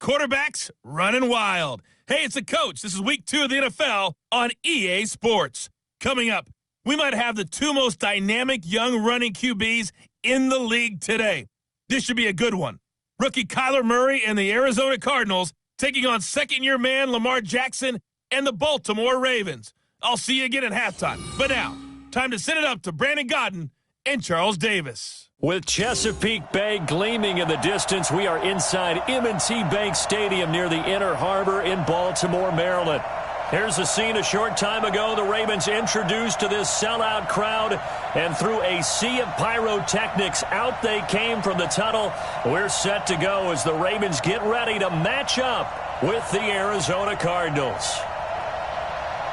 quarterbacks running wild. Hey, it's the coach. This is week 2 of the NFL on EA Sports. Coming up, we might have the 2 most dynamic young running QBs in the league today. This should be a good one. Rookie Kyler Murray and the Arizona Cardinals taking on second-year man Lamar Jackson and the Baltimore Ravens. I'll see you again at halftime. But now, time to send it up to Brandon Godden and Charles Davis. With Chesapeake Bay gleaming in the distance, we are inside M&T Bank Stadium near the Inner Harbor in Baltimore, Maryland. Here's the scene a short time ago. The Ravens introduced to this sellout crowd, and through a sea of pyrotechnics, out they came from the tunnel. We're set to go as the Ravens get ready to match up with the Arizona Cardinals.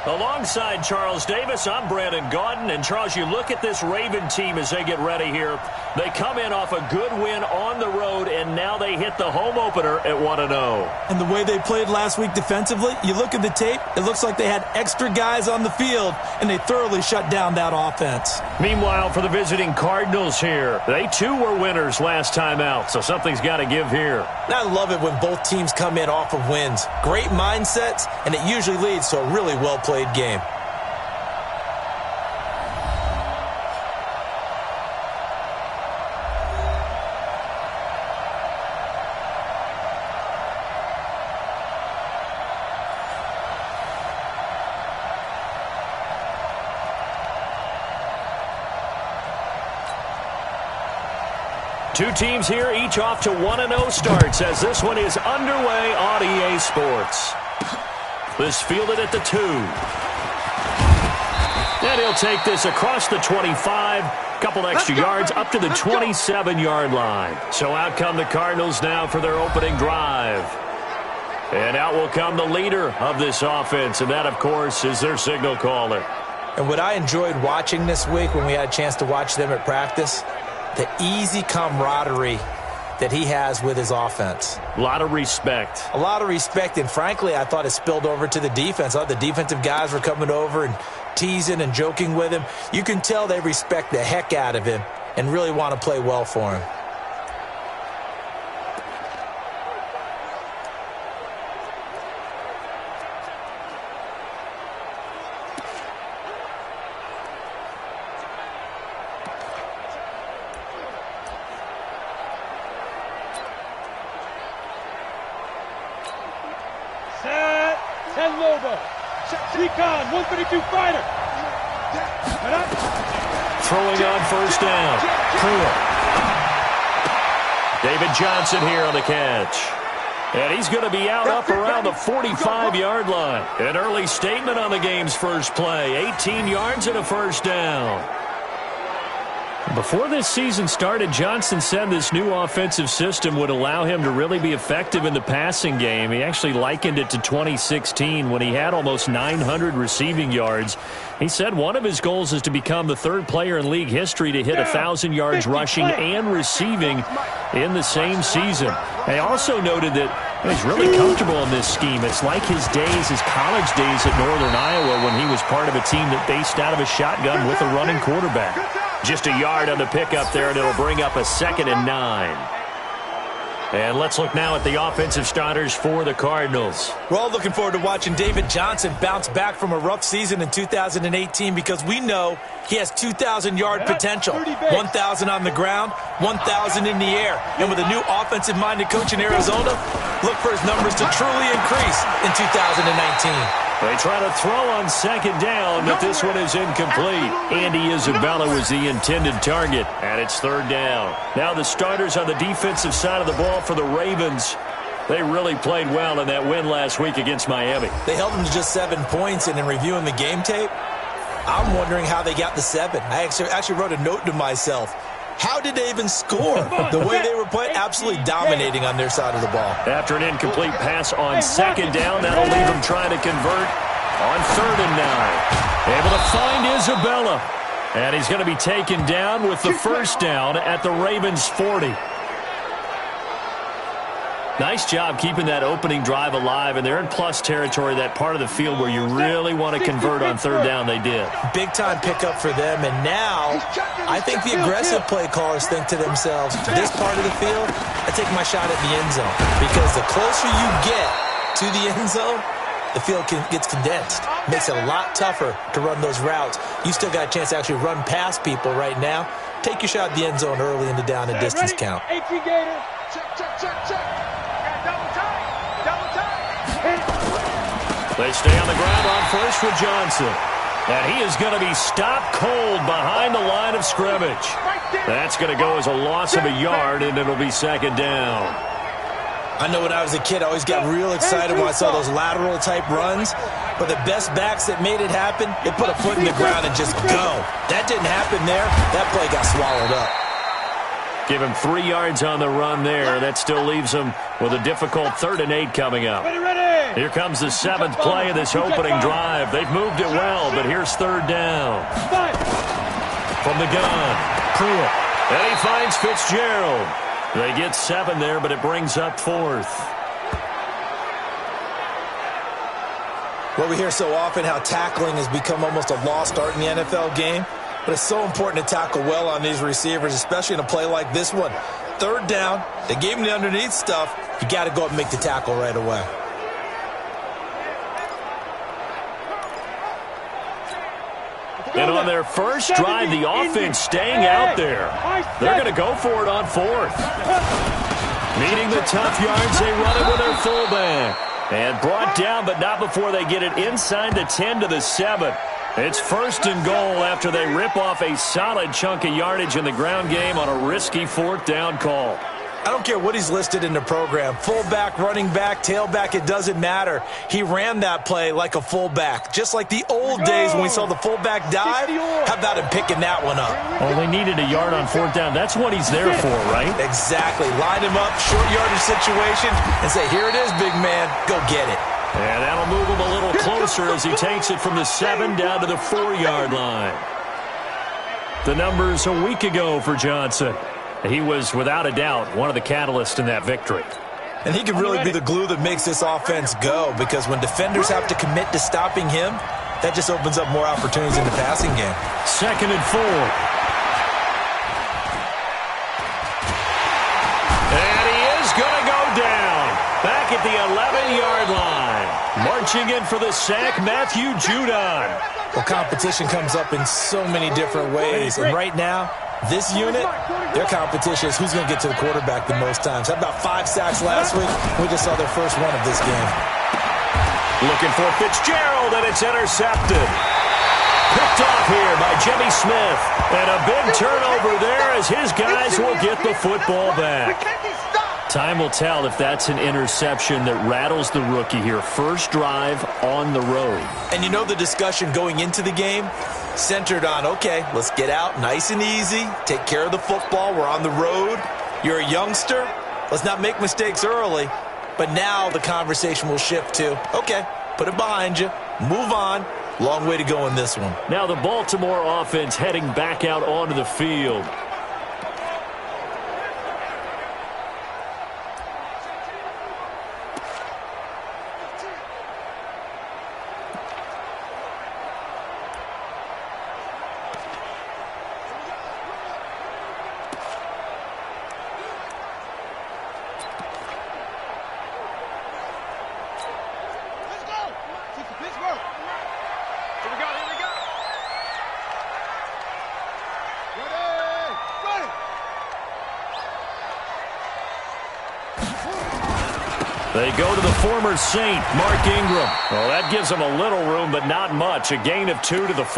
Alongside Charles Davis, I'm Brandon Gaudin. And, Charles, you look at this Raven team as they get ready here. They come in off a good win on the road, and now they hit the home opener at 1-0. And the way they played last week defensively, you look at the tape, it looks like they had extra guys on the field, and they thoroughly shut down that offense. Meanwhile, for the visiting Cardinals here, they too were winners last time out, so something's got to give here. I love it when both teams come in off of wins. Great mindsets, and it usually leads to a really well-played game. Two teams here, each off to 1-0 starts as this one is underway on EA Sports. This fielded at the 2. And he'll take this across the 25. Couple extra yards up to the 27-yard line. So out come the Cardinals now for their opening drive. And out will come the leader of this offense, and that, of course, is their signal caller. And what I enjoyed watching this week when we had a chance to watch them at practice, the easy camaraderie that he has with his offense. A lot of respect. A lot of respect, and frankly, I thought it spilled over to the defense. I thought the defensive guys were coming over and teasing and joking with him. You can tell they respect the heck out of him and really want to play well for him. Recon, 132 fighter. Throwing on first down. David Johnson here on the catch. And he's going to be out up around the 45-yard line. An early statement on the game's first play. 18 yards and a first down. Before this season started, Johnson said this new offensive system would allow him to really be effective in the passing game. He actually likened it to 2016 when he had almost 900 receiving yards. He said one of his goals is to become the 3rd player in league history to hit 1,000 yards rushing and receiving in the same season. They also noted that he's really comfortable in this scheme. It's like his college days at Northern Iowa when he was part of a team that based out of a shotgun with a running quarterback. Just a yard on the pickup there, and it'll bring up a 2nd and 9. And let's look now at the offensive starters for the Cardinals. We're all looking forward to watching David Johnson bounce back from a rough season in 2018 because we know he has 2,000-yard potential. 1,000 on the ground, 1,000 in the air. And with a new offensive-minded coach in Arizona, look for his numbers to truly increase in 2019. They try to throw on second down, but this one is incomplete. Andy Isabella was the intended target, and it's 3rd down. Now the starters on the defensive side of the ball for the Ravens. They really played well in that win last week against Miami. They held them to just 7 points, and in reviewing the game tape, I'm wondering how they got the 7. I actually wrote a note to myself. How did they even score? The way they were playing, absolutely dominating on their side of the ball. After an incomplete pass on second down, that'll leave them trying to convert on 3rd and 9. Able to find Isabella. And he's going to be taken down with the first down at the Ravens' 40. Nice job keeping that opening drive alive, and they're in plus territory, that part of the field where you really want to convert on third down. They did. Big-time pickup for them, and now I think the aggressive play callers think to themselves, this part of the field, I take my shot at the end zone, because the closer you get to the end zone, the field gets condensed. Makes it a lot tougher to run those routes. You still got a chance to actually run past people right now. Take your shot at the end zone early in the down and distance count. They stay on the ground on first with Johnson. And he is going to be stopped cold behind the line of scrimmage. That's going to go as a loss of a yard, and it'll be second down. I know when I was a kid, I always got real excited when I saw those lateral-type runs. But the best backs that made it happen, they put a foot in the ground and just go. That didn't happen there. That play got swallowed up. Give him 3 yards on the run there. That still leaves him with a difficult 3rd and 8 coming up. Here comes the 7th play of this opening drive. They've moved it well, but here's 3rd down. From the gun, Pruitt. And he finds Fitzgerald. They get 7 there, but it brings up 4th. Well, we hear so often how tackling has become almost a lost art in the NFL game. But it's so important to tackle well on these receivers, especially in a play like this one. 3rd down, they gave him the underneath stuff. You got to go up and make the tackle right away. And on their first drive, the offense staying out there. They're going to go for it on 4th. Needing the tough yards, they run it with their fullback. And brought down, but not before they get it inside the 10 to the 7. It's 1st and goal after they rip off a solid chunk of yardage in the ground game on a risky 4th down call. I don't care what he's listed in the program. Fullback, running back, tailback, it doesn't matter. He ran that play like a fullback. Just like the old days when we saw the fullback dive. How about him picking that one up? Oh, they needed a yard on 4th down. That's what he's there for, right? Exactly. Line him up, short yardage situation, and say, here it is, big man. Go get it. And that'll move him a little closer as he takes it from the 7 down to the 4-yard line. The numbers a week ago for Johnson. He was, without a doubt, one of the catalysts in that victory. And he can really be the glue that makes this offense go, because when defenders have to commit to stopping him, that just opens up more opportunities in the passing game. 2nd and 4. And he is going to go down. Back at the 11-yard line. Marching in for the sack, Matthew Judon. Well, competition comes up in so many different ways. And right now, this unit, their competition is who's going to get to the quarterback the most times. Had about 5 sacks last week. We just saw their first one of this game. Looking for Fitzgerald, and it's intercepted. Picked off here by Jimmy Smith. And a big turnover there as his guys will get the football back. Time will tell if that's an interception that rattles the rookie here. First drive on the road. And you know the discussion going into the game centered on, okay, let's get out nice and easy, take care of the football, we're on the road, you're a youngster, let's not make mistakes early. But now the conversation will shift to, okay, put it behind you, move on, long way to go in this one. Now the Baltimore offense heading back out onto the field. They go to the former Saint, Mark Ingram. Well, that gives them a little room, but not much. A gain of 2 to the 5.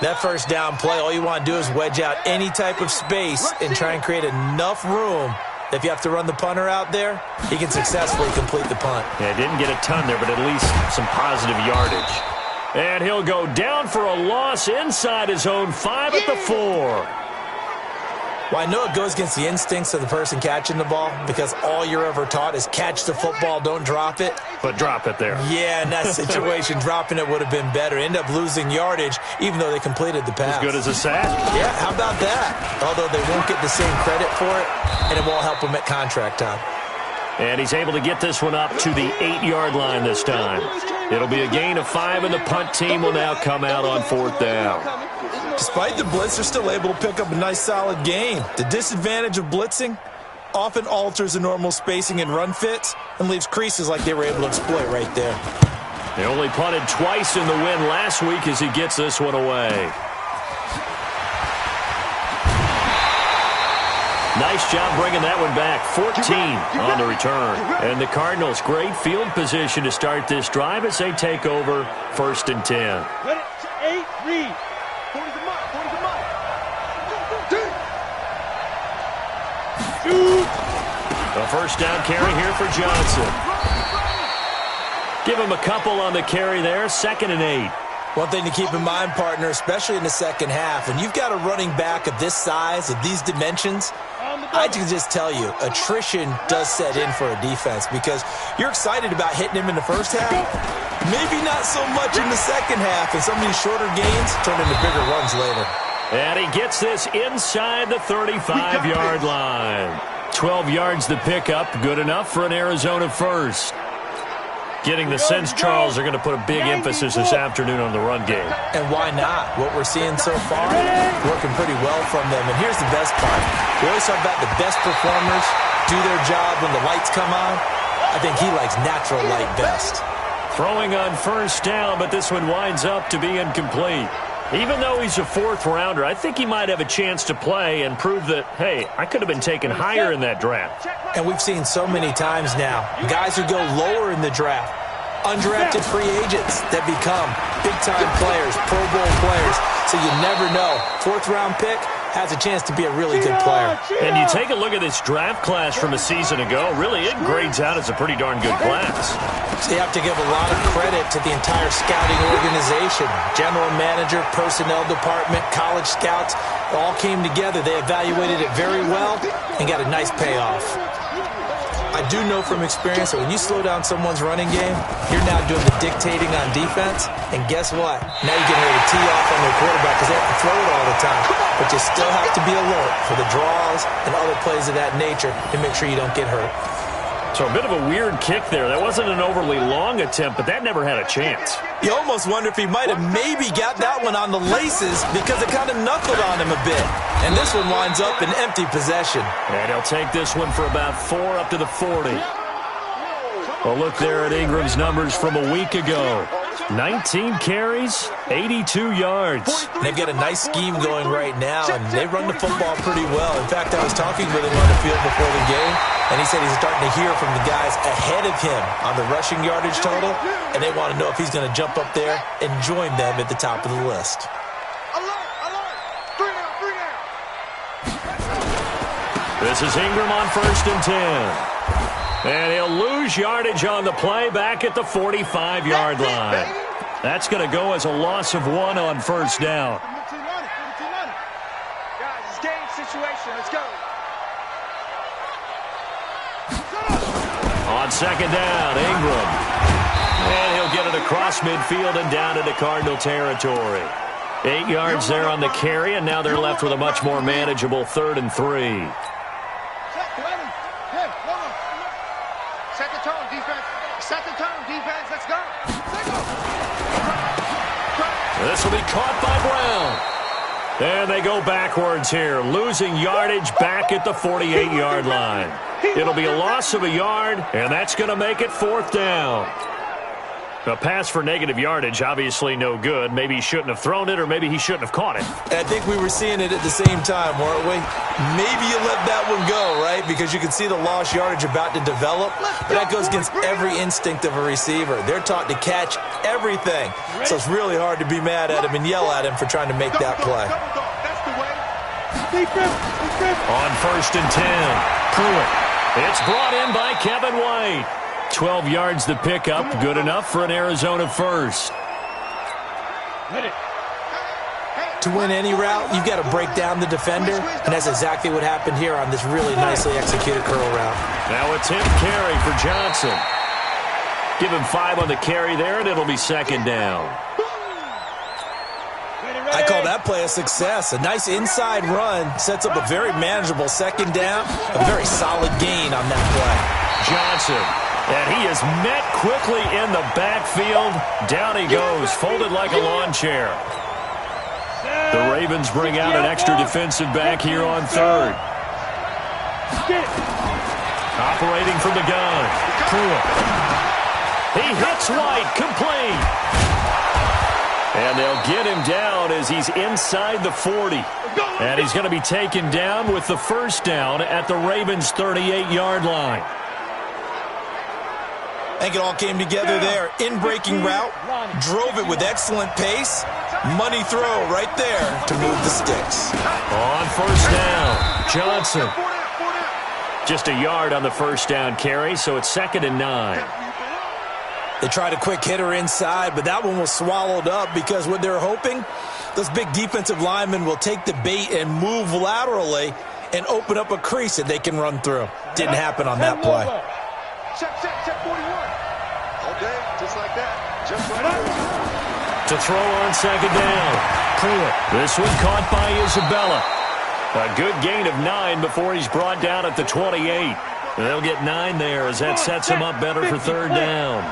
That first down play, all you want to do is wedge out any type of space and try and create enough room. If you have to run the punter out there, he can successfully complete the punt. Yeah, didn't get a ton there, but at least some positive yardage. And he'll go down for a loss inside his own 5 at the 4. Well, I know it goes against the instincts of the person catching the ball because all you're ever taught is catch the football, don't drop it. But drop it there. Yeah, in that situation, dropping it would have been better. End up losing yardage, even though they completed the pass. As good as a sack. Yeah, how about that? Although they won't get the same credit for it, and it won't help them at contract time. And he's able to get this one up to the 8-yard line this time. It'll be a gain of 5, and the punt team will now come out on 4th down. Despite the blitz, they're still able to pick up a nice, solid gain. The disadvantage of blitzing often alters the normal spacing and run fits and leaves creases like they were able to exploit right there. They only punted twice in the win last week as he gets this one away. Nice job bringing that one back. 14 on the return. And the Cardinals, great field position to start this drive as they take over 1st and 10. 8, read. 40 the mark, 40 the mark. A 1st down carry here for Johnson. Give him a couple on the carry there. 2nd and 8. One thing to keep in mind, partner, especially in the second half, when you've got a running back of this size, of these dimensions, I can just tell you, attrition does set in for a defense because you're excited about hitting him in the first half. Maybe not so much in the second half, and some of these shorter gains turn into bigger runs later. And he gets this inside the 35-yard line. 12 yards to pick up, good enough for an Arizona first. Getting the sense, Charles, are going to put a big emphasis this afternoon on the run game. And why not? What we're seeing so far, working pretty well from them. And here's the best part. We always talk about the best performers do their job when the lights come on. I think he likes natural light best. Throwing on 1st down, but this one winds up to be incomplete. Even though he's a 4th rounder, I think he might have a chance to play and prove that, hey, I could have been taken higher in that draft. And we've seen so many times now, guys who go lower in the draft, undrafted free agents that become big-time players, Pro Bowl players. So you never know. 4th-round pick has a chance to be a really good player. And you take a look at this draft class from a season ago, really it grades out as a pretty darn good class. So you have to give a lot of credit to the entire scouting organization. General manager, personnel department, college scouts, all came together. They evaluated it very well and got a nice payoff. I do know from experience that when you slow down someone's running game, you're now doing the dictating on defense. And guess what? Now you're getting ready to tee off on their quarterback because they have to throw it all the time. But you still have to be alert for the draws and other plays of that nature to make sure you don't get hurt. So a bit of a weird kick there. That wasn't an overly long attempt, but that never had a chance. You almost wonder if he might have maybe got that one on the laces because it kind of knuckled on him a bit. And this one winds up in empty possession. And he'll take this one for about 4 up to the 40. A look there at Ingram's numbers from a week ago. 19 carries, 82 yards. They've got a nice scheme going right now, and they run the football pretty well. In fact, I was talking with him on the field before the game, and he said he's starting to hear from the guys ahead of him on the rushing yardage total, and they want to know if he's going to jump up there and join them at the top of the list. This is Ingram on 1st and 10. And he'll lose yardage on the play back at the 45-yard line. That's going to go as a loss of 1 on 1st down. Guys, it's game situation. Let's go. On 2nd down, Ingram. And he'll get it across midfield and down into Cardinal territory. 8 yards there on the carry, and now they're left with a much more manageable 3rd and 3. Let's go. This will be caught by Brown. And they go backwards here, losing yardage back at the 48-yard line. It'll be a loss of a yard, and that's going to make it 4th down. A pass for negative yardage, obviously no good. Maybe he shouldn't have thrown it, or maybe he shouldn't have caught it. I think we were seeing it at the same time, weren't we? Maybe you let that one go, right? Because you can see the lost yardage about to develop. But that goes against every instinct of a receiver. They're taught to catch everything. So it's really hard to be mad at him and yell at him for trying to make that play. On 1st and 10, Pruitt. It's brought in by Kevin White. 12 yards to pick up, good enough for an Arizona first. Hit it. Hey, To win any route, you've got to break down the defender, and that's exactly what happened here on this really nicely executed curl route. Now it's him carry for Johnson. Give him 5 on the carry there, and it'll be second down. I call that play a success. A nice inside run sets up a very manageable second down, a very solid gain on that play. Johnson, and he is met quickly in the backfield. Down he goes, folded like a lawn chair. The Ravens bring out an extra defensive back here on third. Operating from the gun. Pruitt. He hits White, complete. And they'll get him down as he's inside the 40. And he's going to be taken down with the first down at the Ravens' 38-yard line. I think it all came together there. In-breaking route, drove it with excellent pace. Money throw right there to move the sticks. On first down, Johnson. Just a yard on the first down carry, so it's 2nd and 9. They tried a quick hitter inside, but that one was swallowed up because what they're hoping, those big defensive linemen will take the bait and move laterally and open up a crease that they can run through. Didn't happen on that play. Check 41. All day, just like that. Just right up. To throw on second down. Pruitt. This one caught by Isabella. A good gain of 9 before he's brought down at the 28. They'll get 9 there as that sets him up better for third down.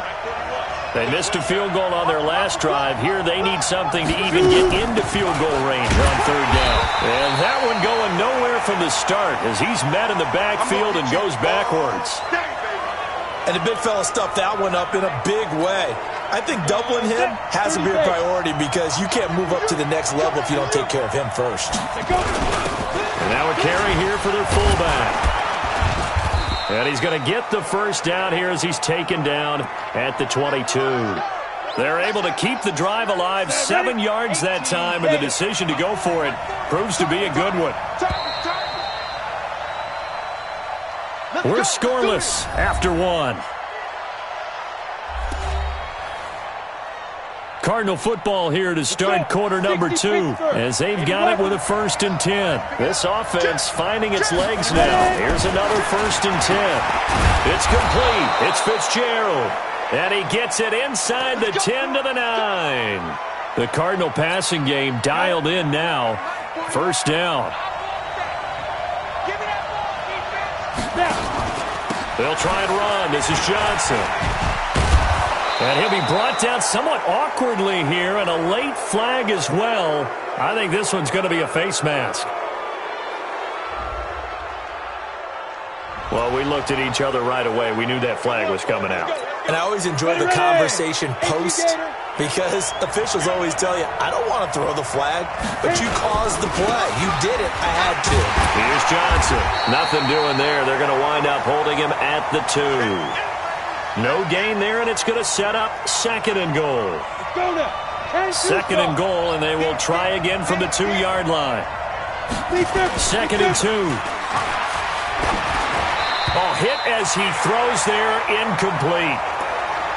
They missed a field goal on their last drive. Here they need something to even get into field goal range on third down. And that one going nowhere from the start as he's met in the backfield and goes backwards. And the big fella stuffed that one up in a big way. I think doubling him has to be a priority because you can't move up to the next level if you don't take care of him first. And now a carry here for their fullback. And he's going to get the first down here as he's taken down at the 22. They're able to keep the drive alive, 7 yards that time, and the decision to go for it proves to be a good one. We're scoreless after 1. Cardinal football here to start quarter number 2 as they've got it with a 1st and 10. This offense finding its legs now. Here's another 1st and 10. It's complete. It's Fitzgerald. And he gets it inside the 10 to the 9. The Cardinal passing game dialed in now. First down. They'll try and run. This is Johnson. And he'll be brought down somewhat awkwardly here, and a late flag as well. I think this one's going to be a face mask. Well, we looked at each other right away. We knew that flag was coming out. And I always enjoy the conversation post because officials always tell you, I don't want to throw the flag, but you caused the play. You did it. I had to. Here's Johnson. Nothing doing there. They're going to wind up holding him at the 2. No gain there, and it's going to set up 2nd and goal. 2nd and goal, and they will try again from the 2-yard line. 2nd and 2. Oh, hit as he throws there, incomplete.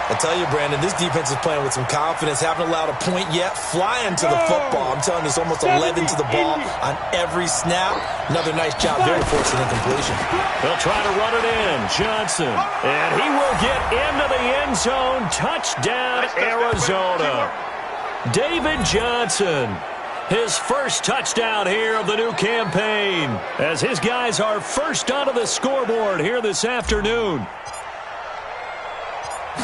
I tell you, Brandon, this defense is playing with some confidence. Haven't allowed a point yet. Flying to the football. I'm telling you, it's almost 11 to the ball on every snap. Another nice job there to force an incompletion. They'll try to run it in. Johnson. And he will get into the end zone. Touchdown, Arizona. David Johnson. His first touchdown here of the new campaign as his guys are first onto the scoreboard here this afternoon.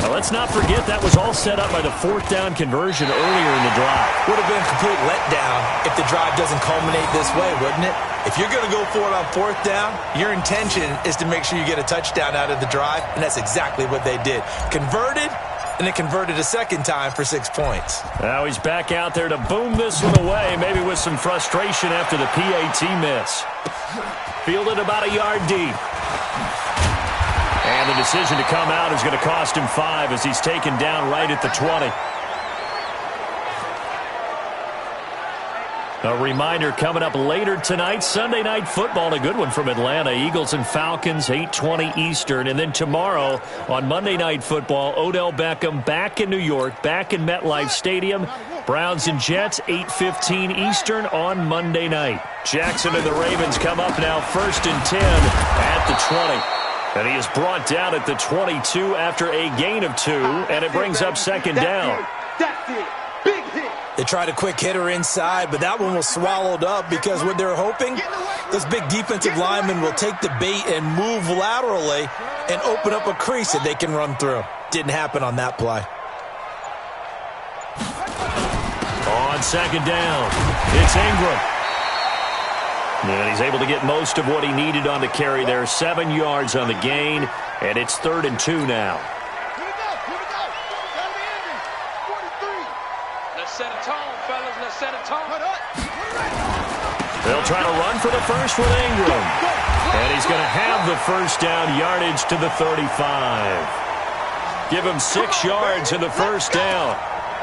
Now, let's not forget that was all set up by the 4th down conversion earlier in the drive. Would have been a complete letdown if the drive doesn't culminate this way, wouldn't it? If you're going to go for it on 4th down, your intention is to make sure you get a touchdown out of the drive, and that's exactly what they did. Converted, and it converted a second time for 6 points. Now he's back out there to boom this one away, maybe with some frustration after the PAT miss. Fielded about a yard deep. And the decision to come out is going to cost him 5 as he's taken down right at the 20. A reminder coming up later tonight, Sunday Night Football, a good one from Atlanta. Eagles and Falcons, 8:20 Eastern. And then tomorrow on Monday Night Football, Odell Beckham back in New York, back in MetLife Stadium Browns and Jets, 8:15 Eastern on Monday night. Jackson and the Ravens come up now 1st and 10 at the 20. And he is brought down at the 22 after a gain of 2, and it brings up 2nd down. That's it. Big hit. They tried a quick hitter inside, but that one was swallowed up because what they're hoping, those big defensive linemen will take the bait and move laterally and open up a crease that they can run through. Didn't happen on that play. On 2nd down, it's Ingram. And he's able to get most of what he needed on the carry there. 7 yards on the gain, and it's 3rd and 2 now. Here we go. Gotta be Andy. 43. Let's set a tone, fellas. Let's set a tone. They'll try to run for the first with Ingram. And he's going to have the 1st down yardage to the 35. Give him 6 yards in the 1st down.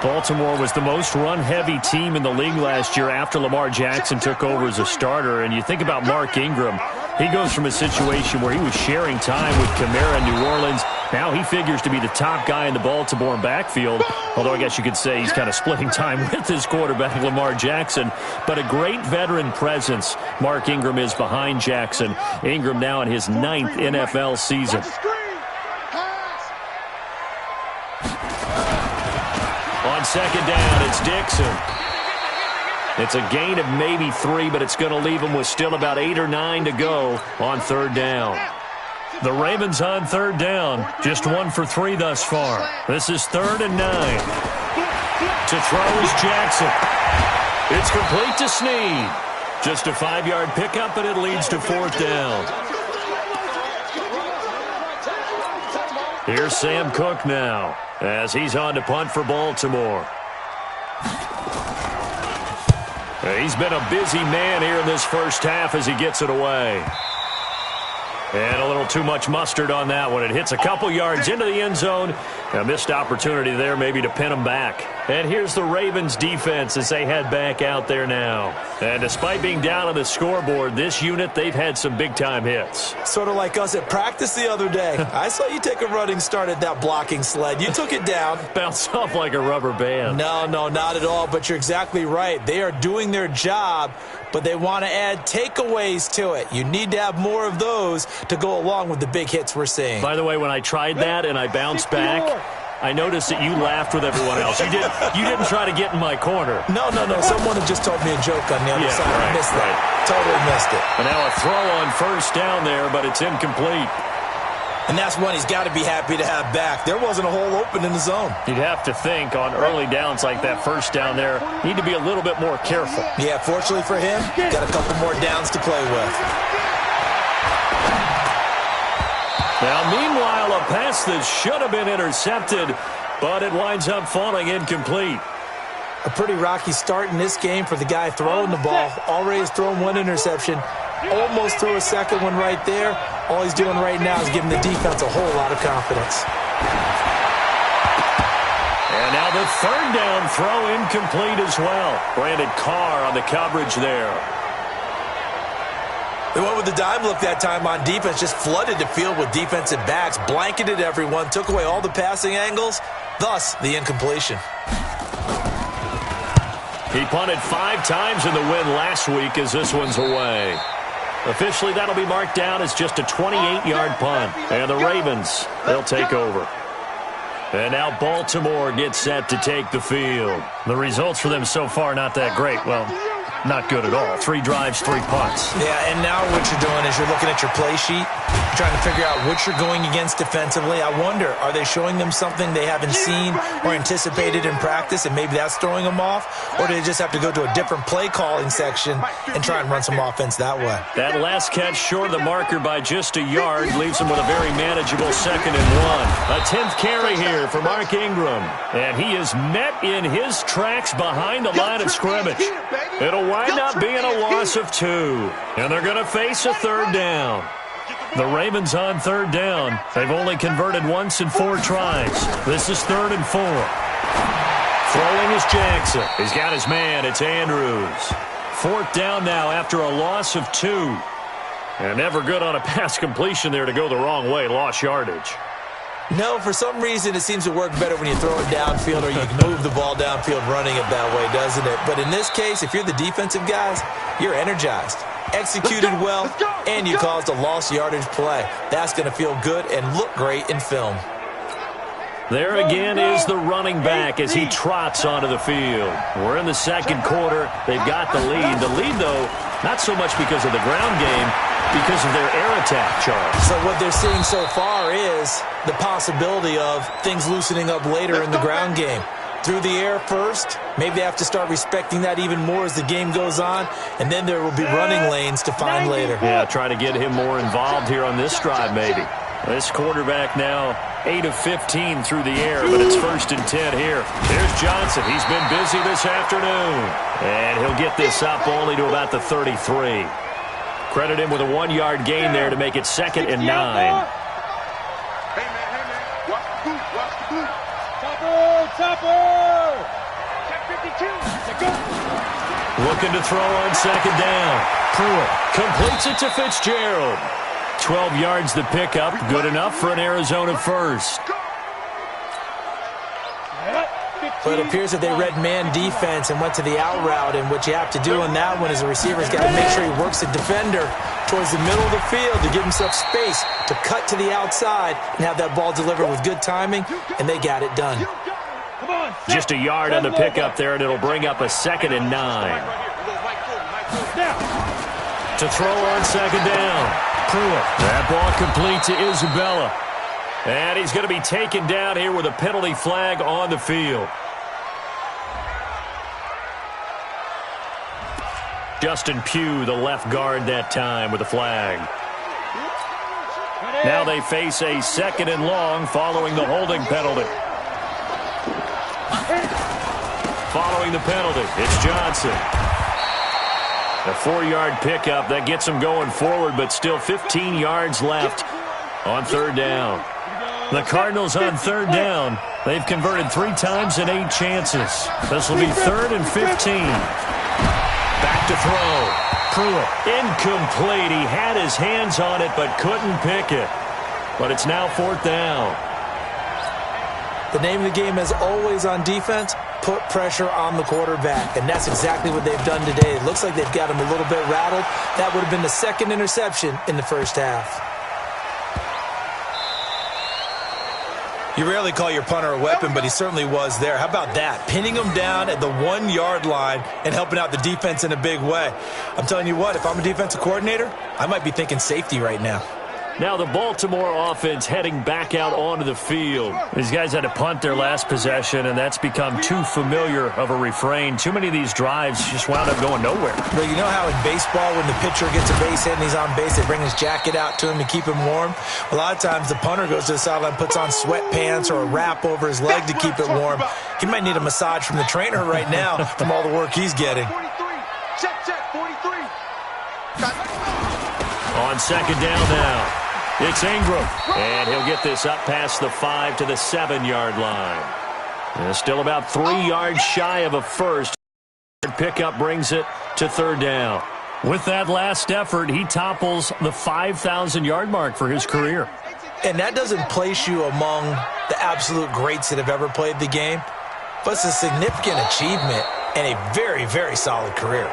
Baltimore was the most run-heavy team in the league last year after Lamar Jackson took over as a starter. And you think about Mark Ingram, he goes from a situation where he was sharing time with Kamara in New Orleans. Now he figures to be the top guy in the Baltimore backfield, although I guess you could say he's kind of splitting time with his quarterback, Lamar Jackson. But a great veteran presence Mark Ingram is behind Jackson. Ingram now in his 9th NFL season. On 2nd down, it's Dixon. It's a gain of maybe 3, but it's going to leave him with still about 8 or 9 to go on 3rd down. The Ravens on 3rd down, just 1 for 3 thus far. This is 3rd and 9. To throw is Jackson. It's complete to Snead. Just a 5-yard pickup, and it leads to 4th down. Here's Sam Cook now, as he's on to punt for Baltimore. He's been a busy man here in this first half as he gets it away. And a little too much mustard on that one. It hits a couple yards into the end zone. A missed opportunity there maybe to pin him back. And here's the Ravens defense as they head back out there now. And despite being down on the scoreboard, this unit, they've had some big-time hits. Sort of like us at practice the other day. I saw you take a running start at that blocking sled. You took it down. Bounced off like a rubber band. No, not at all, but you're exactly right. They are doing their job, but they want to add takeaways to it. You need to have more of those to go along with the big hits we're seeing. By the way, when I tried that and I bounced back, I noticed that you laughed with everyone else. You didn't try to get in my corner. No. Someone had just told me a joke on the other side. Right, I missed that. Totally missed it. And now a throw on 1st down there, but it's incomplete. And that's one he's got to be happy to have back. There wasn't a hole open in the zone. You'd have to think on early downs like that 1st down there, need to be a little bit more careful. Yeah, fortunately for him, got a couple more downs to play with. Now, meanwhile, a pass that should have been intercepted, but it winds up falling incomplete. A pretty rocky start in this game for the guy throwing the ball. Already has thrown 1 interception. Almost threw a 2nd one right there. All he's doing right now is giving the defense a whole lot of confidence. And now the 3rd down throw incomplete as well. Brandon Carr on the coverage there. They went with the dime look that time on defense, just flooded the field with defensive backs, blanketed everyone, took away all the passing angles, thus the incompletion. He punted 5 times in the win last week as this one's away. Officially, that'll be marked down as just a 28-yard punt. And the Ravens, they'll take over. And now Baltimore gets set to take the field. The results for them so far not that great. Well, not good at all. 3 drives, 3 punts. Yeah, and now what you're doing is you're looking at your play sheet, trying to figure out what you're going against defensively. I wonder, are they showing them something they haven't seen or anticipated in practice, and maybe that's throwing them off? Or do they just have to go to a different play calling section and try and run some offense that way? That last catch short of the marker by just a yard leaves him with a very manageable 2nd and 1. A 10th carry here for Mark Ingram. And he is met in his tracks behind the line of scrimmage. It'll wind up being a loss of 2. And they're going to face a 3rd down. The Ravens on 3rd down. They've only converted once in 4 tries. This is 3rd and 4. Throwing is Jackson. He's got his man. It's Andrews. 4th down now after a loss of 2. And never good on a pass completion there to go the wrong way. Lost yardage. No, for some reason it seems to work better when you throw it downfield or you can move the ball downfield running it that way, doesn't it? But in this case, if you're the defensive guys, you're energized, executed well, and you caused a lost yardage play. That's going to feel good and look great in film. There again is the running back as he trots onto the field. We're in the second quarter. They've got the lead. The lead, though, not so much because of the ground game, because of their air attack, Charles. So what they're seeing so far is the possibility of things loosening up later in the ground game. Through the air first, maybe they have to start respecting that even more as the game goes on, and then there will be running lanes to find later. Yeah, try to get him more involved here on this drive maybe. This quarterback now 8 of 15 through the air, but it's 1st and 10 here. Here's Johnson. He's been busy this afternoon, and he'll get this up only to about the 33. Credit him with a 1-yard gain there to make it 2nd and 9. Hey, man. Watch the boot. Watch the boot. Topper. Check 52. Looking to throw on 2nd down. Pruitt completes it to Fitzgerald. 12 yards the pickup. Good enough for an Arizona first. But it appears that they read man defense and went to the out route, and what you have to do on that one is the receiver's got to make sure he works the defender towards the middle of the field to give himself space to cut to the outside and have that ball delivered with good timing, and they got it done. Just a yard on the pickup there, and it'll bring up a 2nd and 9. To throw on 2nd down. Pruitt. That ball complete to Isabella. And he's going to be taken down here with a penalty flag on the field. Justin Pugh, the left guard that time with the flag. Now they face a 2nd and long following the holding penalty. Following the penalty, it's Johnson. A 4-yard pickup that gets them going forward, but still 15 yards left on 3rd down. The Cardinals on 3rd down. They've converted 3 times in 8 chances. This will be 3rd and 15. Back to throw. Pruitt. Incomplete. He had his hands on it but couldn't pick it. But it's now 4th down. The name of the game is always on defense, put pressure on the quarterback. And that's exactly what they've done today. It looks like they've got him a little bit rattled. That would have been the 2nd interception in the first half. You rarely call your punter a weapon, but he certainly was there. How about that? Pinning him down at the 1-yard line and helping out the defense in a big way. I'm telling you what, if I'm a defensive coordinator, I might be thinking safety right now. Now the Baltimore offense heading back out onto the field. These guys had to punt their last possession, and that's become too familiar of a refrain. Too many of these drives just wound up going nowhere. Well, you know how in baseball when the pitcher gets a base hit and he's on base, they bring his jacket out to him to keep him warm? A lot of times the punter goes to the sideline, puts on sweatpants or a wrap over his leg to keep it warm. He might need a massage from the trainer right now from all the work he's getting. 43. Check, 43. On 2nd down now. It's Ingram, and he'll get this up past the 5 to the 7-yard line. And still about 3 yards shy of a first. Pickup brings it to 3rd down. With that last effort, he topples the 5,000-yard mark for his career. And that doesn't place you among the absolute greats that have ever played the game, but it's a significant achievement and a very, very solid career.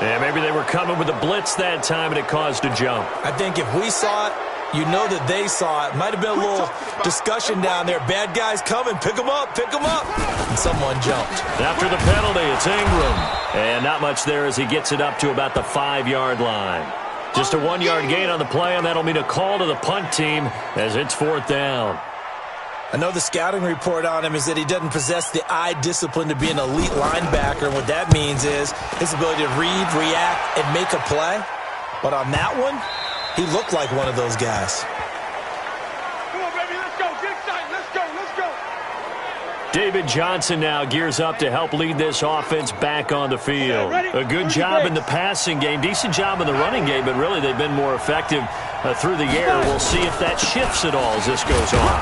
Yeah, maybe they were coming with a blitz that time, and it caused a jump. I think if we saw it, you know that they saw it. Might have been a little discussion down there. Bad guys coming. Pick them up. Pick them up. And someone jumped. After the penalty, it's Ingram. And not much there as he gets it up to about the 5-yard line. Just a 1-yard gain on the play, and that'll mean a call to the punt team as it's 4th down. I know the scouting report on him is that he doesn't possess the eye discipline to be an elite linebacker. And what that means is his ability to read, react, and make a play. But on that one, he looked like one of those guys. Come on, baby, let's go. Get excited. Let's go. Let's go. David Johnson now gears up to help lead this offense back on the field. A good job in the passing game, decent job in the running game, but really they've been more effective through the air. We'll see if that shifts at all as this goes on.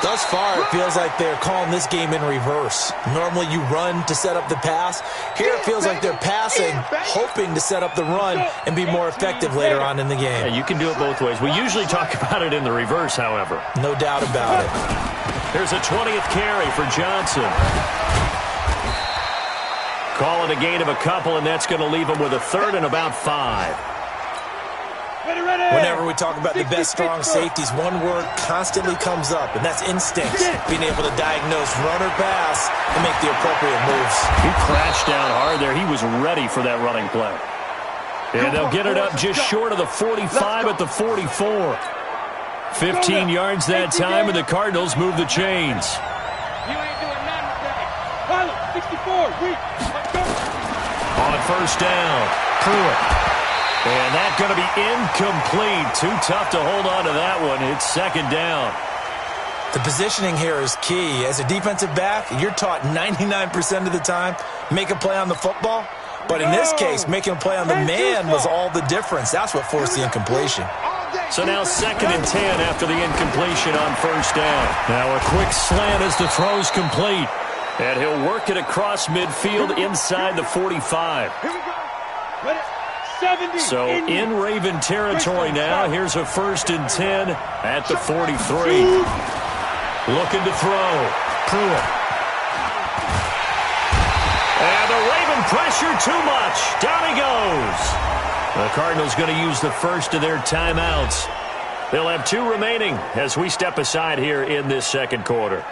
Thus far, it feels like they're calling this game in reverse. Normally, you run to set up the pass. Here, it feels like they're passing, hoping to set up the run and be more effective later on in the game. Yeah, you can do it both ways. We usually talk about it in the reverse, however. No doubt about it. Here's a 20th carry for Johnson. Call it a gain of a couple, and that's going to leave him with a third and about 5. Whenever we talk about the best strong safeties, one word constantly comes up, and that's instinct. Being able to diagnose run or pass and make the appropriate moves. He crashed down hard there. He was ready for that running play. And they'll get it up just short of the 45 at the 44. 15 yards that time, and the Cardinals move the chains. You ain't doing nothing today. Follow, 64, weak. On first down, Pruitt. And that's going to be incomplete. Too tough to hold on to that one. It's second down. The positioning here is key. As a defensive back, you're taught 99% of the time, make a play on the football. But in this case, making a play on the man was all the difference. That's what forced the incompletion. So now 2nd and 10 after the incompletion on first down. Now a quick slant as the throw's complete. And he'll work it across midfield inside the 45. Here we go. Ready? 70. So in Raven territory now. Here's a 1st and 10 at the 43. Looking to throw. Pruitt. And the Raven pressure too much. Down he goes. The Cardinals going to use the first of their timeouts. They'll have 2 remaining as we step aside here in this second quarter.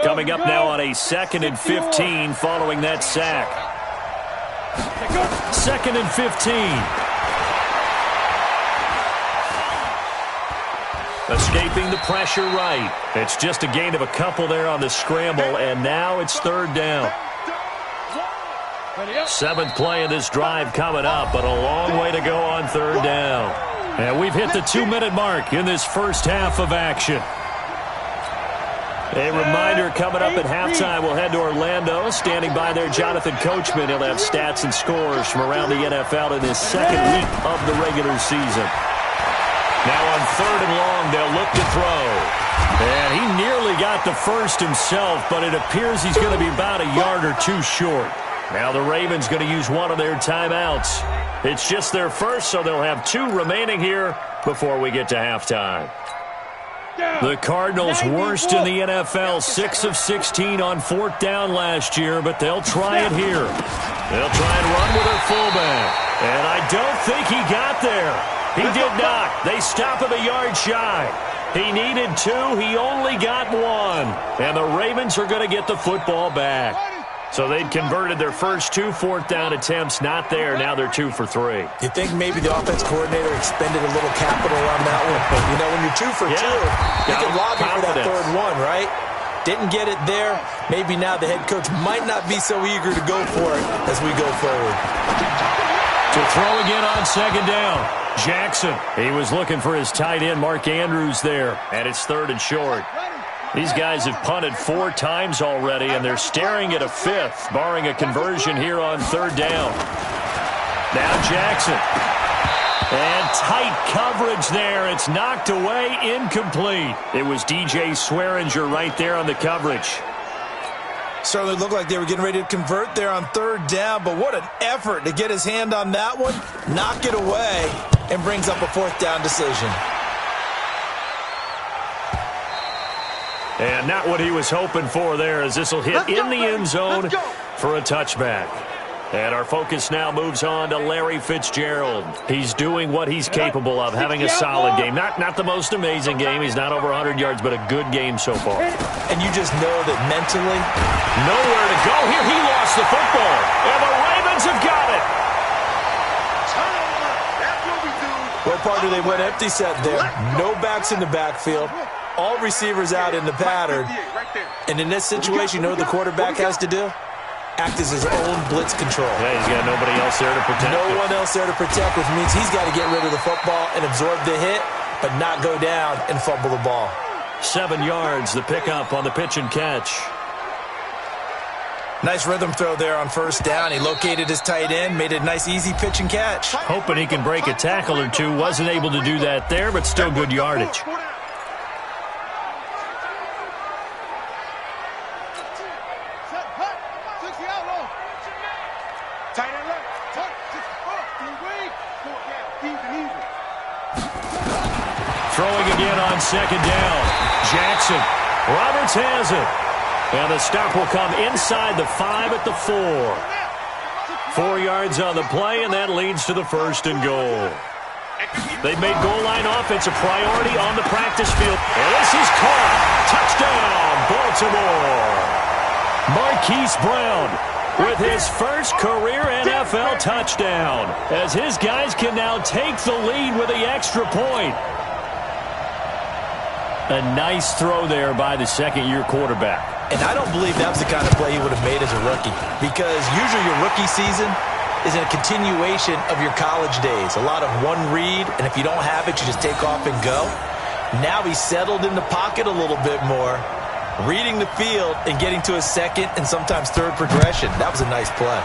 Coming up now on a 2nd and 15 following that sack. 2nd and 15. Escaping the pressure right. It's just a gain of a couple there on the scramble, and now it's 3rd down. 7th play of this drive coming up, but a long way to go on 3rd down. And we've hit the 2-minute mark in this first half of action. A reminder, coming up at halftime, we'll head to Orlando. Standing by there, Jonathan Coachman. He'll have stats and scores from around the NFL in his 2nd week of the regular season. Now on 3rd and long, they'll look to throw. And he nearly got the first himself, but it appears he's going to be about a yard or 2 short. Now the Ravens going to use one of their timeouts. It's just their first, so they'll have 2 remaining here before we get to halftime. The Cardinals worst in the NFL, 6 of 16 on 4th down last year, but they'll try it here. They'll try and run with their fullback. And I don't think he got there. He did not. They stop him a yard shy. He needed 2. He only got 1. And the Ravens are going to get the football back. So they'd converted their first 2 4th down attempts. Not there. Now they're 2 for 3. You think maybe the offense coordinator expended a little capital on that one? You know, when you're 2 for 2, you can lobby for that 3rd one, right? Didn't get it there. Maybe now the head coach might not be so eager to go for it as we go forward. To throw again on 2nd down. Jackson. He was looking for his tight end, Mark Andrews, there. And it's 3rd and short. These guys have punted 4 times already, and they're staring at a 5th, barring a conversion here on 3rd down. Now Jackson. And tight coverage there. It's knocked away, incomplete. It was DJ Swearinger right there on the coverage. Certainly looked like they were getting ready to convert there on 3rd down, but what an effort to get his hand on that one, knock it away, and brings up a 4th down decision. And not what he was hoping for there, as this will hit in the end zone for a touchback. And our focus now moves on to Larry Fitzgerald. He's doing what he's capable of, having a solid game. Not the most amazing game. He's not over 100 yards, but a good game so far. And you just know that mentally, nowhere to go here. He lost the football. And the Ravens have got it. What part do they went empty set there? No backs in the backfield. All receivers out in the pattern. And in this situation, you know what the quarterback has to do? Act as his own blitz control. Yeah, he's got nobody else there to protect him. No one else there to protect, which means he's got to get rid of the football and absorb the hit, but not go down and fumble the ball. 7 yards, the pickup on the pitch and catch. Nice rhythm throw there on first down. He located his tight end, made it a nice, easy pitch and catch. Hoping he can break a tackle or two. Wasn't able to do that there, but still good yardage. Throwing again on second down. Jackson. Roberts has it. And the stop will come inside the 5 at the 4. 4 yards on the play, and that leads to the 1st and goal. They've made goal line offense a priority on the practice field. And this is caught. Touchdown, Baltimore. Marquise Brown with his first career NFL touchdown, as his guys can now take the lead with the extra point. A nice throw there by the second-year quarterback. And I don't believe that was the kind of play he would have made as a rookie, because usually your rookie season is a continuation of your college days. A lot of one read, and if you don't have it, you just take off and go. Now he's settled in the pocket a little bit more, reading the field and getting to his second and sometimes third progression. That was a nice play.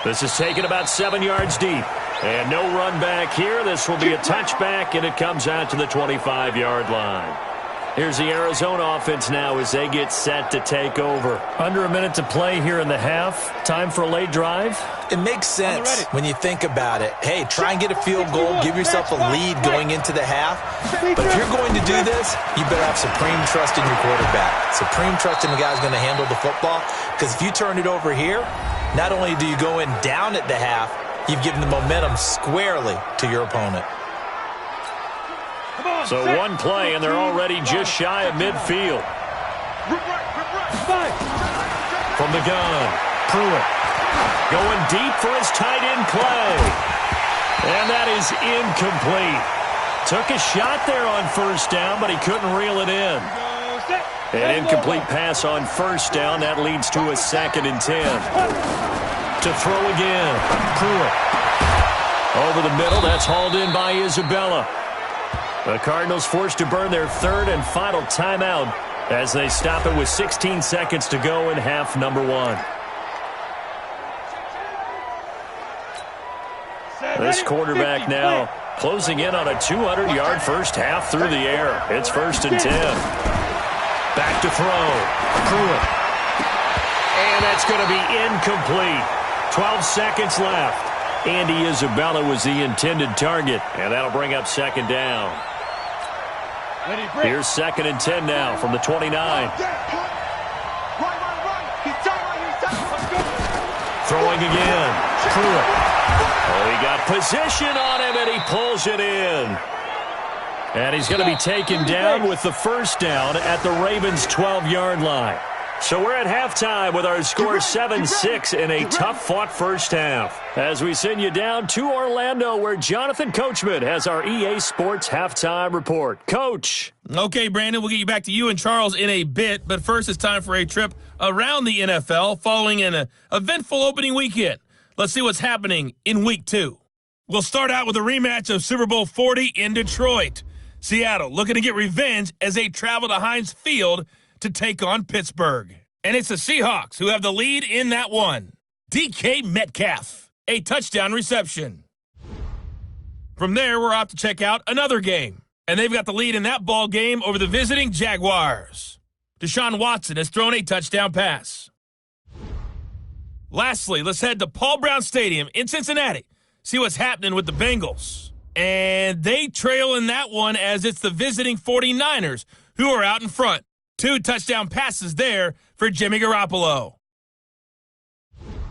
This is taken about 7 yards deep. And no run back here. This will be a touchback, and it comes out to the 25-yard line. Here's the Arizona offense now as they get set to take over. Under a minute to play here in the half. Time for a late drive. It makes sense when you think about it. Hey, try and get a field goal. Give yourself a lead going into the half. But if you're going to do this, you better have supreme trust in your quarterback. Supreme trust in the guy who's going to handle the football. Because if you turn it over here, not only do you go in down at the half, you've given the momentum squarely to your opponent. So one play, and they're already just shy of midfield. From the gun, Pruitt going deep for his tight end play. And that is incomplete. Took a shot there on first down, but he couldn't reel it in. An incomplete pass on first down. That leads to a 2nd and 10. To throw again, Pruitt. Over the middle, that's hauled in by Isabella. The Cardinals forced to burn their 3rd and final timeout as they stop it with 16 seconds to go in half number 1. This quarterback now closing in on a 200-yard first half through the air. It's 1st and 10. Back to throw. Pruitt. And that's going to be incomplete. 12 seconds left. Andy Isabella was the intended target, and that'll bring up 2nd down. Here's 2nd and 10 now from the 29. Throwing again. Pruitt. Oh, he got position on him, and he pulls it in. And he's going to be taken down with the 1st down at the Ravens' 12-yard line. So we're at halftime with our score 7-6 in a tough-fought first half. As we send you down to Orlando, where Jonathan Coachman has our EA Sports halftime report. Coach. Okay, Brandon, we'll get you back to you and Charles in a bit. But first, it's time for a trip around the NFL following an eventful opening weekend. Let's see what's happening in Week 2. We'll start out with a rematch of Super Bowl 40 in Detroit. Seattle looking to get revenge as they travel to Heinz Field to take on Pittsburgh. And it's the Seahawks who have the lead in that one. DK Metcalf, a touchdown reception. From there, we're off to check out another game. And they've got the lead in that ball game over the visiting Jaguars. Deshaun Watson has thrown a touchdown pass. Lastly, let's head to Paul Brown Stadium in Cincinnati. See what's happening with the Bengals. And they trail in that one as it's the visiting 49ers who are out in front. 2 touchdown passes there for Jimmy Garoppolo.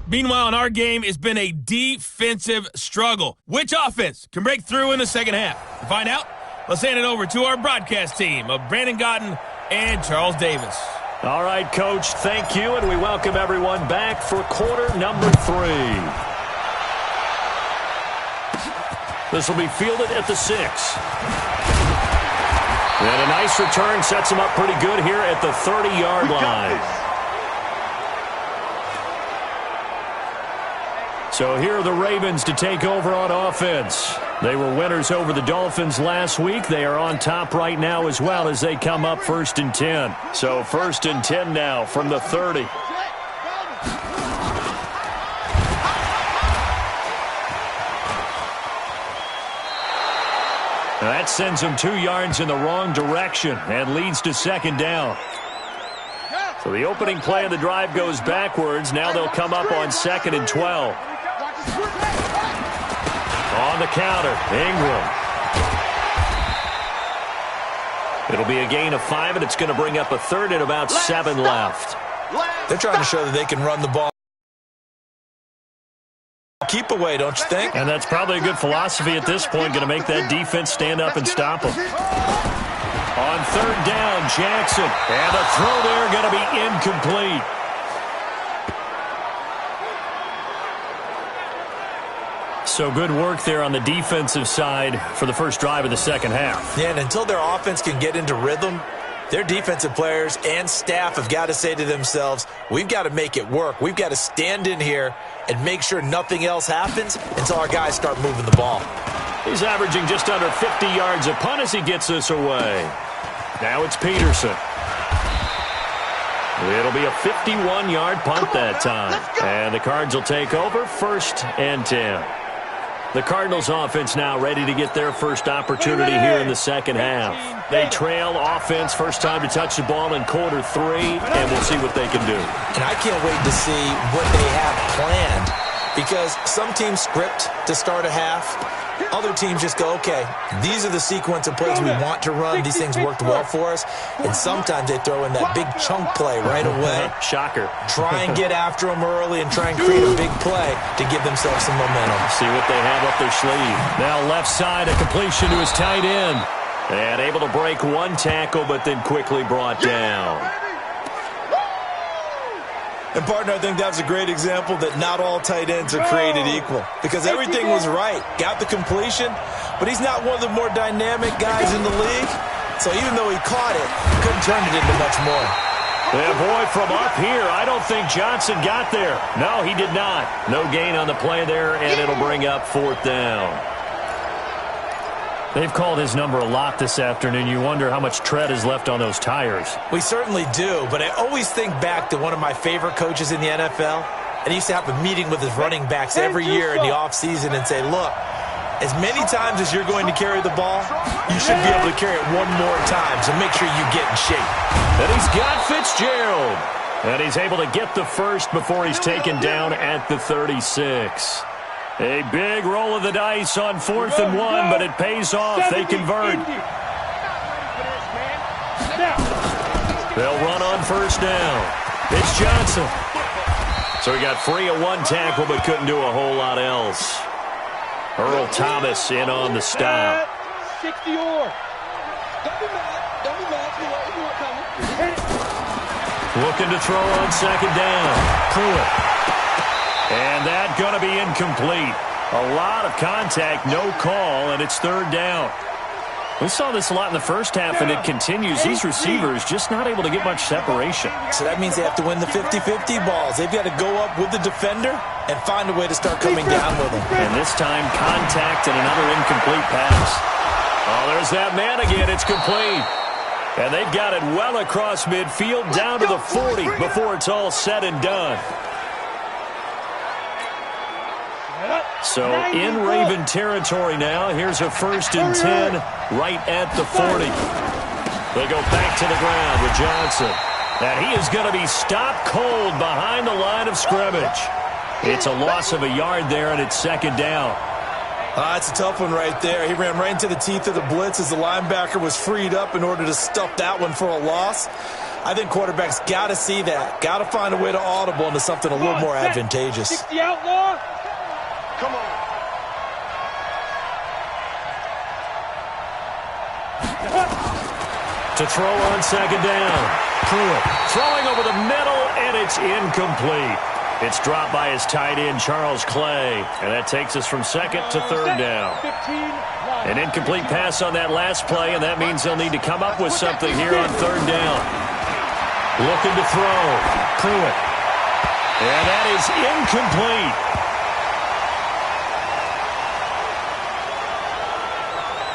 Meanwhile, in our game, it's been a defensive struggle. Which offense can break through in the second half? To find out, let's hand it over to our broadcast team of Brandon Godden and Charles Davis. All right, Coach, thank you, and we welcome everyone back for quarter number 3. This will be fielded at the 6. And a nice return sets him up pretty good here at the 30-yard line. So here are the Ravens to take over on offense. They were winners over the Dolphins last week. They are on top right now as well as they come up 1st and 10. So 1st and 10 now from the 30. That sends them 2 yards in the wrong direction and leads to 2nd down. So the opening play of the drive goes backwards. Now they'll come up on 2nd and 12. On the counter, Ingram. It'll be a gain of 5, and it's going to bring up a 3rd and about 7 left. They're trying to show that they can run the ball. Keep away, don't you think? And that's probably a good philosophy at this point, going to make that defense stand up and stop them. On 3rd down, Jackson. And the throw there going to be incomplete. So good work there on the defensive side for the first drive of the second half. Yeah, and until their offense can get into rhythm, their defensive players and staff have got to say to themselves, we've got to make it work. We've got to stand in here and make sure nothing else happens until our guys start moving the ball. He's averaging just under 50 yards a punt as he gets this away. Now it's Peterson. It'll be a 51-yard punt that time. And the Cards will take over 1st and 10. The Cardinals offense now ready to get their first opportunity here in the second half. They trail offense, first time to touch the ball in quarter 3, and we'll see what they can do. And I can't wait to see what they have planned, because some teams script to start a half. Other teams just go, okay, these are the sequence of plays we want to run. These things worked well for us. And sometimes they throw in that big chunk play right away. Shocker. Try and get after them early and try and create a big play to give themselves some momentum. See what they have up their sleeve. Now left side, a completion to his tight end. And able to break 1 tackle, but then quickly brought down. And, partner, I think that's a great example that not all tight ends are created equal, because everything was right. Got the completion, but he's not one of the more dynamic guys in the league. So even though he caught it, couldn't turn it into much more. And, boy, from up here, I don't think Johnson got there. No, he did not. No gain on the play there, and it'll bring up 4th down. They've called his number a lot this afternoon. You wonder how much tread is left on those tires. We certainly do, but I always think back to one of my favorite coaches in the NFL, and he used to have a meeting with his running backs every year in the offseason and say, look, as many times as you're going to carry the ball, you should be able to carry it 1 more time, so make sure you get in shape. And he's got Fitzgerald. And he's able to get the first before he's taken down at the 36. A big roll of the dice on 4th and 1, but it pays off. They convert. They'll run on 1st down. It's Johnson. So he got free of 1 tackle, but couldn't do a whole lot else. Earl Thomas in on the stop. 60-or. Looking to throw on 2nd down. Pruitt. And that's going to be incomplete. A lot of contact, no call, and it's 3rd down. We saw this a lot in the first half, and it continues. These receivers just not able to get much separation. So that means they have to win the 50-50 balls. They've got to go up with the defender and find a way to start coming down with them. And this time, contact and another incomplete pass. Oh, there's that man again. It's complete. And they've got it well across midfield down to the 40 before it's all said and done. So in Raven territory now. Here's a 1st and 10 right at the 40. They go back to the ground with Johnson. And he is going to be stopped cold behind the line of scrimmage. It's a loss of a yard there, and it's 2nd down. It's a tough one right there. He ran right into the teeth of the blitz as the linebacker was freed up in order to stuff that one for a loss. I think quarterbacks got to see that. Got to find a way to audible into something a little more advantageous. 60 outlaw. Come on. To throw on 2nd down. Pruitt throwing over the middle, and it's incomplete. It's dropped by his tight end, Charles Clay. And that takes us from 2nd to 3rd down. An incomplete pass on that last play, and that means they'll need to come up with something here on 3rd down. Looking to throw. Pruitt. And that is incomplete.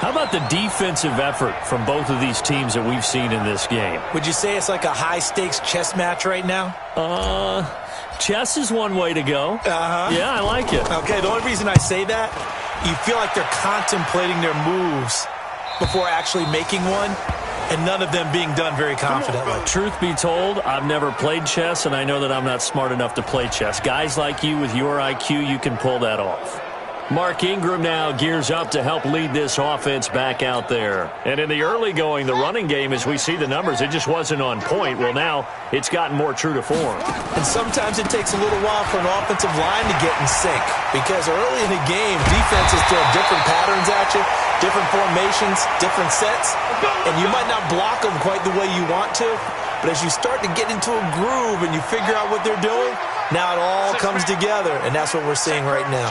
How about the defensive effort from both of these teams that we've seen in this game? Would you say it's like a high-stakes chess match right now? Chess is one way to go. Yeah, I like it. Okay, the only reason I say that, you feel like they're contemplating their moves before actually making one, and none of them being done very confidently. Truth be told, I've never played chess, and I know that I'm not smart enough to play chess. Guys like you with your IQ, you can pull that off. Mark Ingram now gears up to help lead this offense back out there. And in the early going, the running game, as we see the numbers, it just wasn't on point. Well, now it's gotten more true to form. And sometimes it takes a little while for an offensive line to get in sync, because early in the game, defenses throw different patterns at you, different formations, different sets, and you might not block them quite the way you want to, but as you start to get into a groove and you figure out what they're doing, now it all comes together, and that's what we're seeing right now.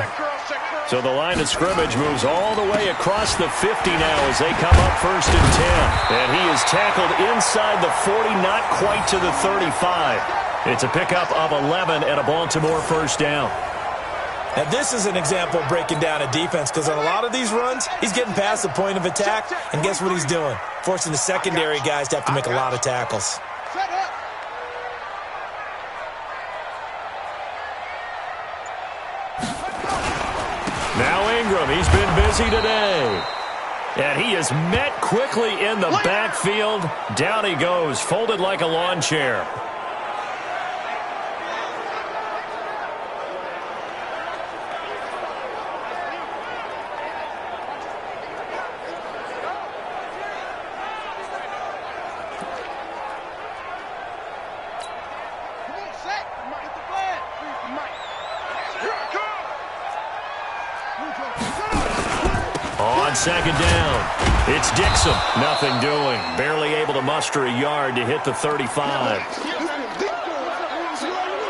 So the line of scrimmage moves all the way across the 50 now as they come up 1st and 10. And he is tackled inside the 40, not quite to the 35. It's a pickup of 11 and a Baltimore 1st down. Now this is an example of breaking down a defense, because on a lot of these runs, he's getting past the point of attack, and guess what he's doing? Forcing the secondary guys to have to make a lot of tackles. Now Ingram, he's been busy today. And he is met quickly in the backfield. Down he goes, folded like a lawn chair. On 2nd down, it's Dixon. Nothing doing. Barely able to muster a yard to hit the 35.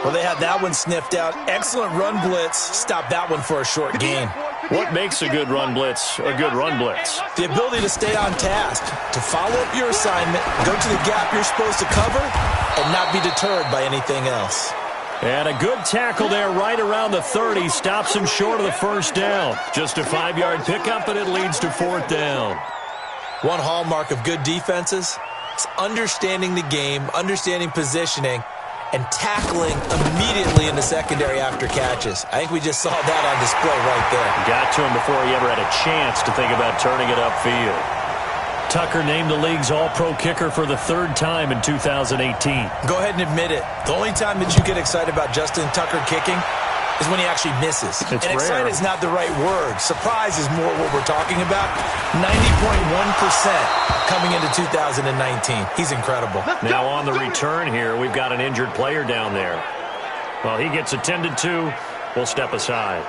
Well, they had that one sniffed out. Excellent run blitz. Stop that one for a short gain. What makes a good run blitz a good run blitz? The ability to stay on task, to follow up your assignment, go to the gap you're supposed to cover, and not be deterred by anything else. And a good tackle there right around the 30. Stops him short of the 1st down. Just a 5-yard pickup, and it leads to 4th down. One hallmark of good defenses is understanding the game, understanding positioning, and tackling immediately in the secondary after catches. I think we just saw that on display right there. Got to him before he ever had a chance to think about turning it upfield. Tucker named the league's all-pro kicker for the 3rd time in 2018. Go ahead and admit it. The only time that you get excited about Justin Tucker kicking is when he actually misses. It's and rare. excited is not the right word. Surprise is more what we're talking about. 90.1% coming into 2019. He's incredible. Now on the return here, we've got an injured player down there. Well, he gets attended to. We'll step aside.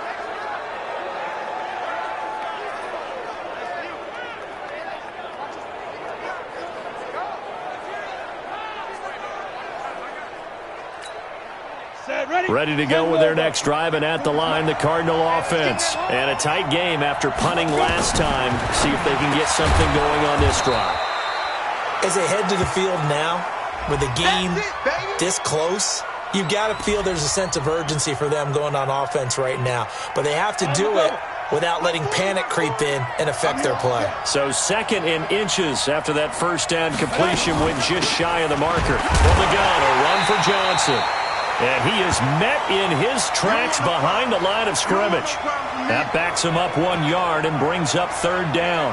Ready to go with their next drive, and at the line, the Cardinal offense. And a tight game after punting last time. See if they can get something going on this drive. As they head to the field now, with the game this close, you've got to feel there's a sense of urgency for them going on offense right now. But they have to do it without letting panic creep in and affect their play. So 2nd and inches after that 1st down completion went just shy of the marker. From the gun, a run for Johnson. And he is met in his tracks behind the line of scrimmage. That backs him up 1 yard and brings up 3rd down.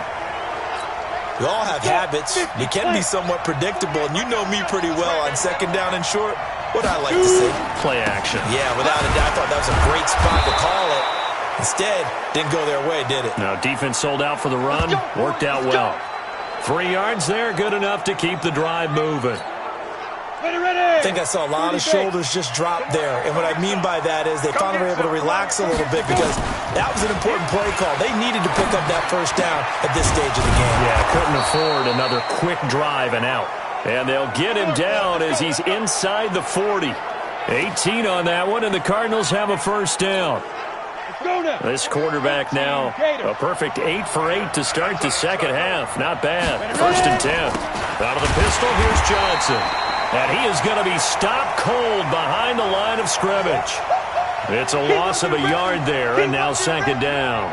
We all have habits. We can be somewhat predictable, and you know me pretty well on 2nd down and short. What I like to see. Play action. Yeah, without a doubt, I thought that was a great spot to call it. Instead, didn't go their way, did it? No, defense sold out for the run. Worked out well. 3 yards there, good enough to keep the drive moving. I think I saw a lot of shoulders just drop there. And what I mean by that is they finally were able to relax a little bit, because that was an important play call. They needed to pick up that 1st down at this stage of the game. Yeah, couldn't afford another quick drive and out. And they'll get him down as he's inside the 40. 18 on that one, and the Cardinals have a 1st down. This quarterback now, a perfect 8 for 8 to start the 2nd half. Not bad. 1st and 10. Out of the pistol, here's Johnson. And he is going to be stopped cold behind the line of scrimmage. It's a loss of a yard there, and now 2nd down.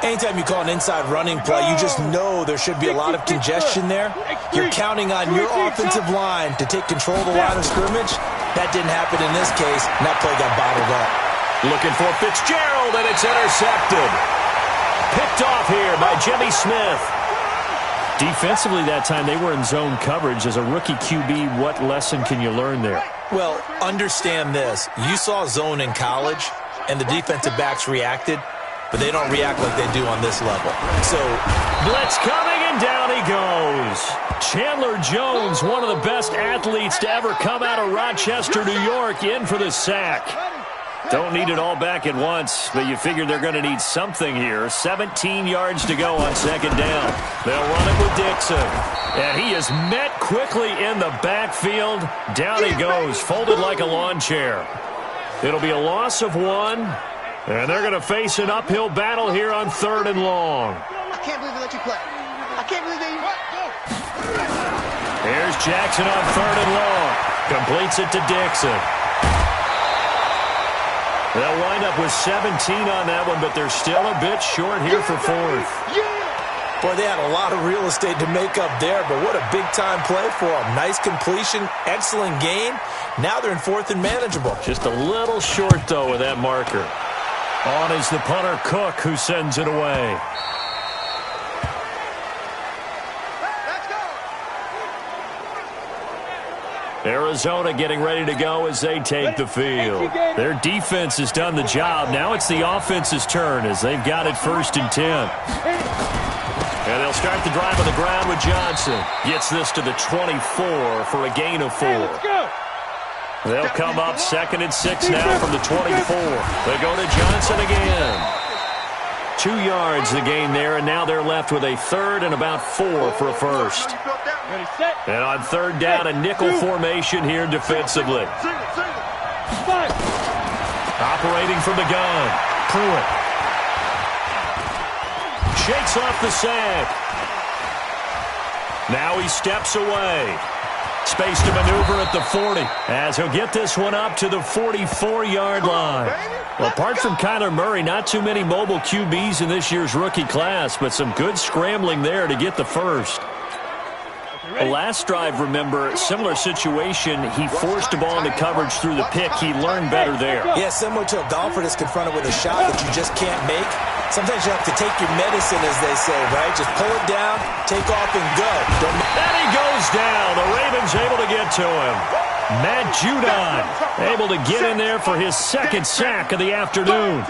Anytime you call an inside running play, you just know there should be a lot of congestion there. You're counting on your offensive line to take control of the line of scrimmage. That didn't happen in this case, and that play got bottled up. Looking for Fitzgerald, and it's intercepted. Picked off here by Jimmy Smith. Defensively that time, they were in zone coverage. As a rookie QB, what lesson can you learn there? Well, understand this. You saw zone in college, and the defensive backs reacted, but they don't react like they do on this level. So, blitz coming, and down he goes. Chandler Jones, one of the best athletes to ever come out of Rochester, New York, in for the sack. Don't need it all back at once, but you figure they're going to need something here. 17 yards to go on second down. They'll run it with Dixon. And he is met quickly in the backfield. Down he goes, folded like a lawn chair. It'll be a loss of 1, and they're going to face an uphill battle here on 3rd and long. I can't believe they let you play. I can't believe they... Here's Jackson on 3rd and long. Completes it to Dixon. They'll wind up with 17 on that one, but they're still a bit short here for 4th. Boy, they had a lot of real estate to make up there, but what a big-time play for them. Nice completion, excellent gain. Now they're in 4th and manageable. Just a little short, though, with that marker. On is the punter, Cook, who sends it away. Arizona getting ready to go as they take the field. Their defense has done the job. Now it's the offense's turn as they've got it 1st and 10. And they'll start the drive on the ground with Johnson. Gets this to the 24 for a gain of 4. They'll come up 2nd and 6 now from the 24. They go to Johnson again. 2 yards the gain there, and now they're left with a 3rd and about 4 for a 1st. And on 3rd down, a nickel formation here defensively. Operating from the gun, Pruitt. Shakes off the sack. Now he steps away. Space to maneuver at the 40 as he'll get this one up to the 44-yard line. Well, apart from Kyler Murray, not too many mobile QBs in this year's rookie class, but some good scrambling there to get the 1st. The last drive, remember, similar situation. He forced the ball into coverage through the pick. He learned better there. Yeah, similar to a golfer that's confronted with a shot that you just can't make. Sometimes you have to take your medicine, as they say, right? Just pull it down, take off, and go. And he goes down. The Ravens able to get to him. Matt Judon able to get in there for his 2nd sack of the afternoon.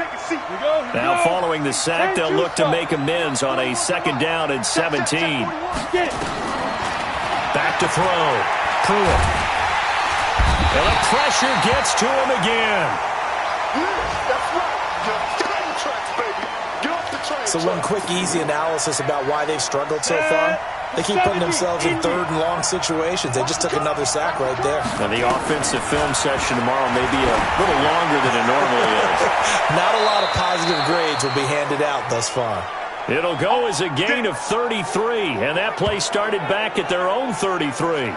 Now following the sack, they'll look to make amends on a 2nd down and 17. Back to throw. Pruitt. And the pressure gets to him again. So one quick, easy analysis about why they've struggled so far. They keep putting themselves in 3rd and long situations. They just took another sack right there. Now the offensive film session tomorrow may be a little longer than it normally is. Not a lot of positive grades will be handed out thus far. It'll go as a gain of 33, and that play started back at their own 33.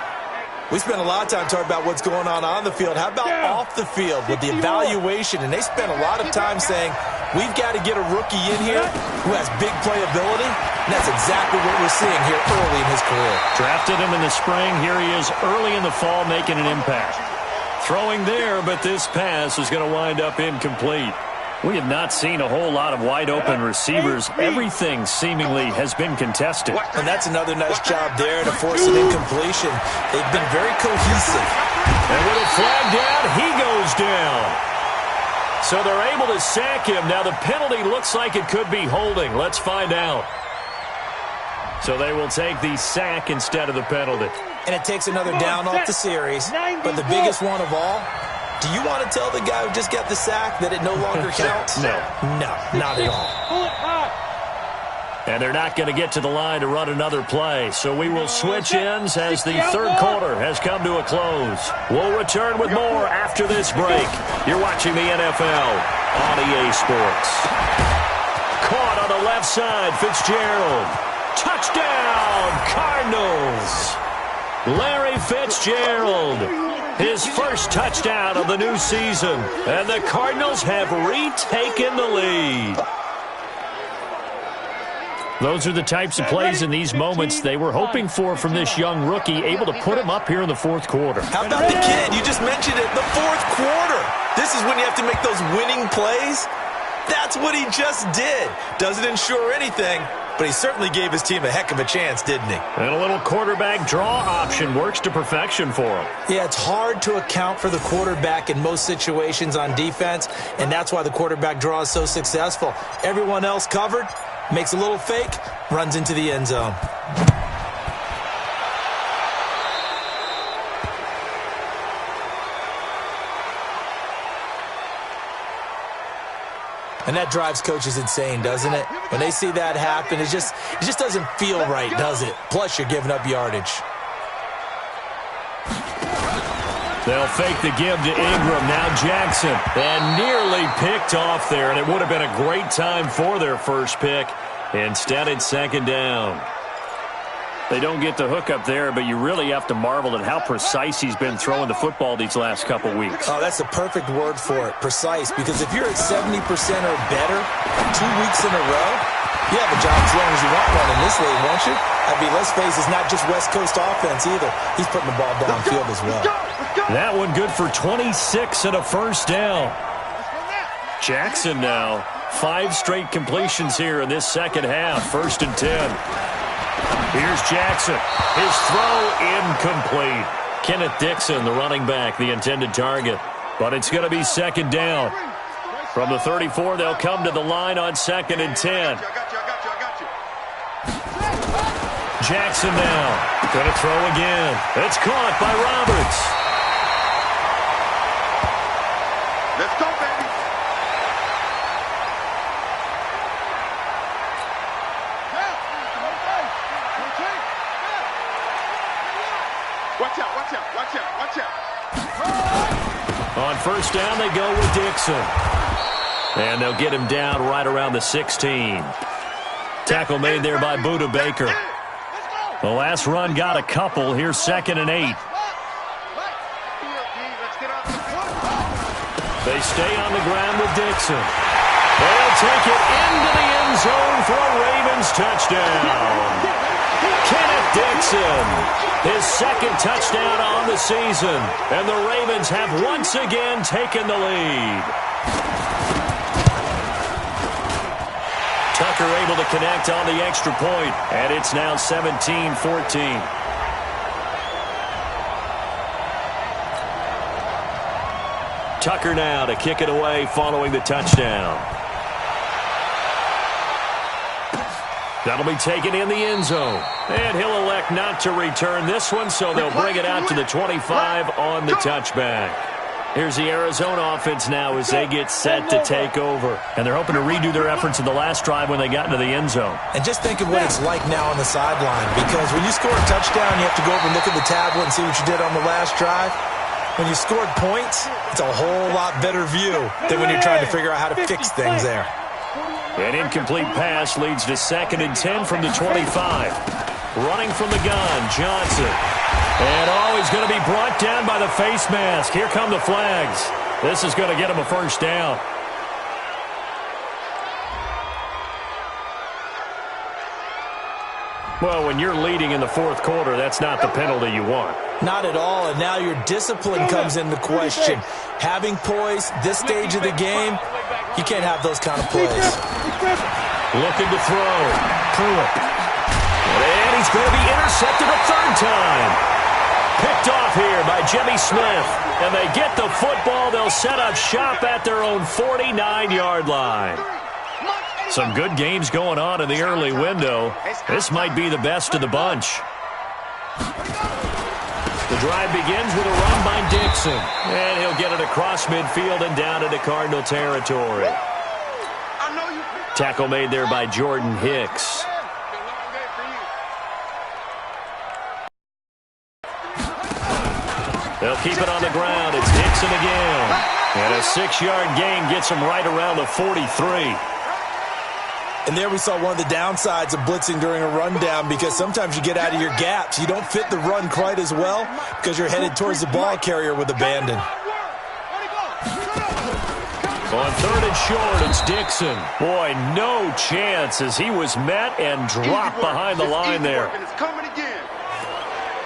We spent a lot of time talking about what's going on the field. How about off the field with the evaluation? And they spent a lot of time saying, we've got to get a rookie in here who has big playability. And that's exactly what we're seeing here early in his career. Drafted him in the spring. Here he is early in the fall making an impact. Throwing there, but this pass is going to wind up incomplete. We have not seen a whole lot of wide-open receivers. Everything seemingly has been contested. And that's another nice job there to force an incompletion. They've been very cohesive. And with a flag down, he goes down. So they're able to sack him. Now the penalty looks like it could be holding. Let's find out. So they will take the sack instead of the penalty. And it takes another down off the series. But the biggest one of all, do you want to tell the guy who just got the sack that it no longer counts? No. No, not at all. And they're not going to get to the line to run another play. So we will switch ends as the 3rd quarter has come to a close. We'll return with more after this break. You're watching the NFL on EA Sports. Caught on the left side, Fitzgerald. Touchdown, Cardinals. Larry Fitzgerald. His first touchdown of the new season. And the Cardinals have retaken the lead. Those are the types of plays in these moments they were hoping for from this young rookie, able to put him up here in the fourth quarter. How about the kid? You just mentioned it, the fourth quarter. This is when you have to make those winning plays. That's what he just did. Doesn't ensure anything, but he certainly gave his team a heck of a chance, didn't he? And a little quarterback draw option works to perfection for him. Yeah, it's hard to account for the quarterback in most situations on defense, and that's why the quarterback draw is so successful. Everyone else covered, makes a little fake, runs into the end zone. And that drives coaches insane, doesn't it? When they see that happen, it just doesn't feel right, does it? Plus, you're giving up yardage. They'll fake the give to Ingram. Now Jackson. And nearly picked off there, and it would have been a great time for their first pick. Instead, it's second down. They don't get the hook up there, but you really have to marvel at how precise he's been throwing the football these last couple weeks. Oh, that's the perfect word for it, precise, because if you're at 70% or better 2 weeks in a row, you have a job as long as you want one in this league, won't you? I mean, let's face it, it's not just West Coast offense either. He's putting the ball downfield as well. That one good for 26 and a first down. Jackson now, 5 straight completions here in this second half, 1st and 10. Here's Jackson. His throw incomplete. Kenneth Dixon, the running back, the intended target. But it's going to be second down. From the 34, they'll come to the line on 2nd and 10. Jackson now. Going to throw again. It's caught by Roberts. Let's go, baby. Watch out, watch out, watch out, watch out. On first down, they go with Dixon. And they'll get him down right around the 16. Tackle made there by Buda Baker. The last run got a couple. Here's 2nd and 8. They stay on the ground with Dixon. They'll take it into the end zone for a Ravens touchdown. Kenneth Dixon, his 2nd touchdown on the season. And the Ravens have once again taken the lead. Tucker able to connect on the extra point, and it's now 17-14. Tucker now to kick it away following the touchdown. That'll be taken in the end zone. And he'll elect not to return this one, so they'll bring it out to the 25 on the touchback. Here's the Arizona offense now as they get set to take over. And they're hoping to redo their efforts in the last drive when they got into the end zone. And just think of what it's like now on the sideline, because when you score a touchdown, you have to go over and look at the tablet and see what you did on the last drive. When you scored points, it's a whole lot better view than when you're trying to figure out how to fix things there. An incomplete pass leads to 2nd and 10 from the 25. Running from the gun, Johnson. And he's going to be brought down by the face mask. Here come the flags. This is going to get him a first down. Well, when you're leading in the fourth quarter, that's not the penalty you want. Not at all, and now your discipline comes into question. Having poise, this stage of the game, you can't have those kind of plays. Looking to throw. Pruitt. And he's going to be intercepted a third time. Picked off here by Jimmy Smith. And they get the football. They'll set up shop at their own 49-yard line. Some good games going on in the early window. This might be the best of the bunch. The drive begins with a run by Dixon. And he'll get it across midfield and down into Cardinal territory. Tackle made there by Jordan Hicks. They'll keep it on the ground. It's Dixon again. And a 6-yard gain gets him right around the 43. And there we saw one of the downsides of blitzing during a rundown, because sometimes you get out of your gaps. You don't fit the run quite as well because you're headed towards the ball carrier with abandon. On 3rd and short, it's Dixon. Boy, no chance as he was met and dropped behind the line there.